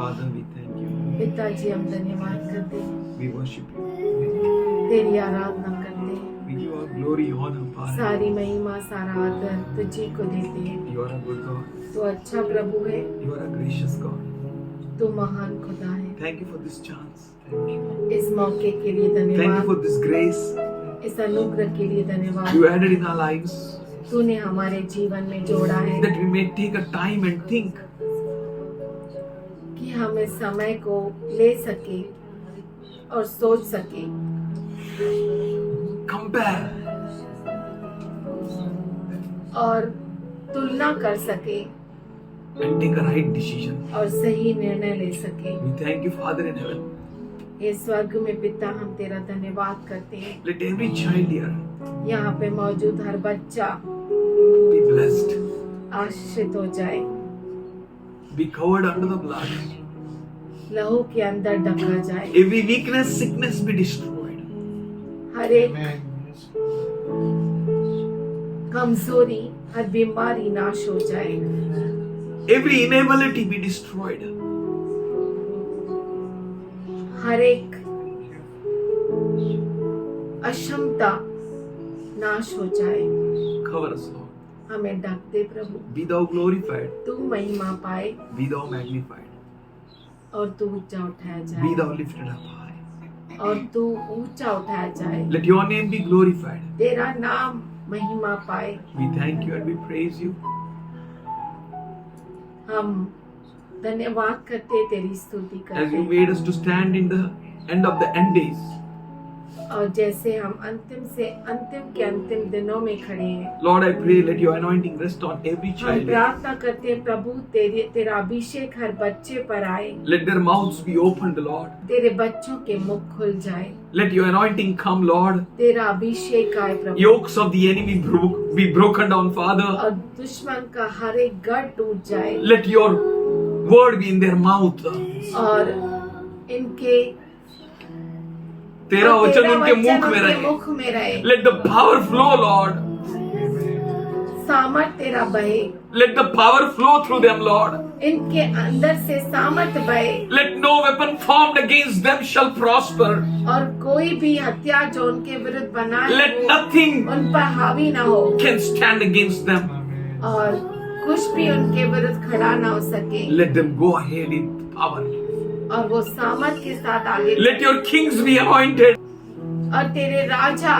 Father, we thank you. पिताजी हम धन्यवाद करते हैं, We worship you. तेरी आराधना करते हैं। We give all glory, honor, power. सारी महिमा सारा आदर तुझी को देते हैं। You are a good God. तू अच्छा प्रभु है, You are a gracious God. तू महान खुदा है। Thank you for this chance. इस मौके के लिए Thank you धन्यवाद, for this grace इस अनुग्रह के लिए धन्यवाद। you added in our lives, तूने हमारे जीवन में जोड़ा है that we may take a time and think. कि हम इस समय को ले सके और सोच सके, Compare. और तुलना कर सके And take a right decision. और सही निर्णय ले सके। We thank you, Father in heaven. ये स्वर्ग में पिता, हम तेरा धन्यवाद करते हैं। Let every child here यहाँ पे मौजूद हर बच्चा be blessed, आशीषित हो जाए, be covered under the blood. लहू के अंदर ढका जाए, Every weakness, sickness be destroyed. हर एक कमजोरी, हर बीमारी नाश हो जाए, Every inability be destroyed. हर एक अक्षमता नाश हो जाए। Cover us, Lord. हमें ढक दे प्रभु, Be thou glorified, तू महिमा पाए be thou magnified, और तू ऊंचा उठाया be जाए, thou lifted up high. और तू ऊंचा उठाया जाए, Let your name be glorified. तेरा नाम महिमा पाए। We thank you and we praise you. हम धन्यवाद करते, तेरी स्तुति As you करते, made us to stand in the end of the end days. और जैसे हम अंतिम से अंतिम के अंतिम दिनों में खड़े हैं, Lord, I pray, let your anointing rest on every हम child. प्रार्थना करते हैं प्रभु, तेरा अभिषेक हर बच्चे पर आए, Let their mouths be opened, Lord. तेरे बच्चों के मुख खुल जाए, Let your anointing come, Lord. तेरा अभिषेक आए प्रभु, Yokes of the enemy be broken down, Father. और दुश्मन का हर एक गढ़ टूट जाए, Let your word be in their mouth. और इनके तेरा और वचन तेरा उनके वचन मुख में उनके रहे. मुख में रहे, Let the power flow, Lord. सामर्थ तेरा बहे, Let the power flow through them, Lord. इनके अंदर से सामर्थ बहे, Let no weapon formed against them shall prosper. और कोई भी हत्या जो उनके विरुद्ध बनाए Let हो, nothing उन पर हावी ना हो, can stand against them. और कुछ भी उनके विरुद्ध खड़ा ना हो सके, Let them go ahead in power. और वो सामर्थ के साथ आगे Let your kings be anointed. और तेरे राजा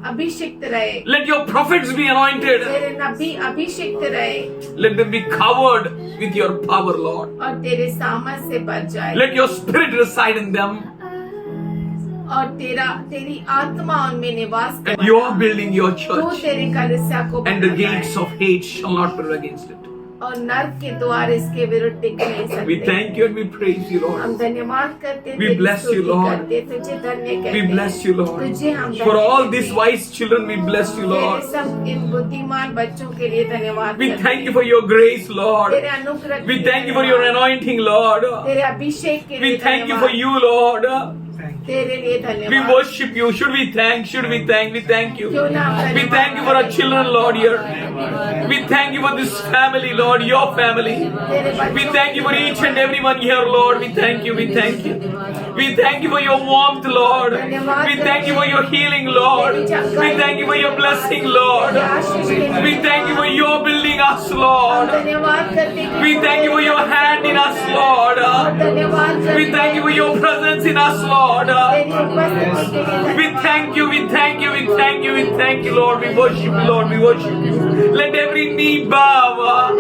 अभिषिक्त रहे, Let your prophets be anointed. तेरे नबी अभिषिक्त रहे, Let them be covered with your power, Lord. और तेरे सामर्थ से बच जाए, Let your spirit reside in them. और तेरी आत्मा उनमें निवास And करे, you are building your तू church. तेरे कलीसिया को And the बनाता है, gates of hate shall not prevail against it. और नर्क के द्वार इसके विरुद्ध टिक नहीं We सकते। thank you and we praise you, हम Lord. धन्यवाद करते, We तेरी bless you, स्तुति Lord. करते, तुझे धन्य कहते, We bless you, Lord. तुझे हम For धन्य all कहते these हैं। wise children, we bless you, तेरे Lord. सब इन बुद्धिमान बच्चों के लिए धन्यवाद We करते thank you हैं। for your grace, Lord. तेरे अनुग्रह के We लिए thank you for your धन्यवाद। anointing, Lord. तेरे अभिषेक के लिए We thank you धन्यवाद। for you, Lord. Thank you. तेरे लिए We धन्यवाद। worship you. Should we thank? Should we thank? We thank you. क्यों ना हम We thank you for our children, Lord, here. We thank you for this family, Lord, your family. तेरे We बच्चों thank you for each and everyone here, Lord. We thank you. We thank you. We thank you for your warmth, Lord. We thank you for your healing, Lord. We thank you for your blessing, Lord. We thank you for your building us, हम Lord. धन्यवाद करते हैं। We thank you for your hand in us, Lord. धन्यवाद करते We thank you for your presence in us, Lord. तेरी उपस्थिति के लिए We thank you, we thank you, we thank you, we thank you, Lord. We worship you, Lord. We worship you. Let every knee bow.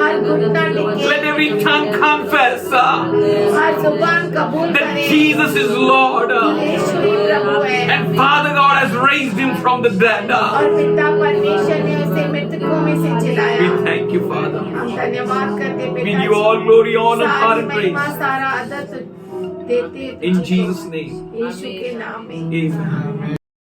हर घुटना टिके, Let every tongue confess हर जुबान कबूल that करे, Jesus is Lord. यीशु ही प्रभु है, And Father God has raised him from the dead. और पिता परमेश्वर ने उसे मृतकों में से We जिलाया। thank you, Father. हम धन्यवाद करते We पिता give you all glory, honor, power, सारी and महिमा praise. सारा आदर देते In Jesus' name. यीशु के नाम में। Amen.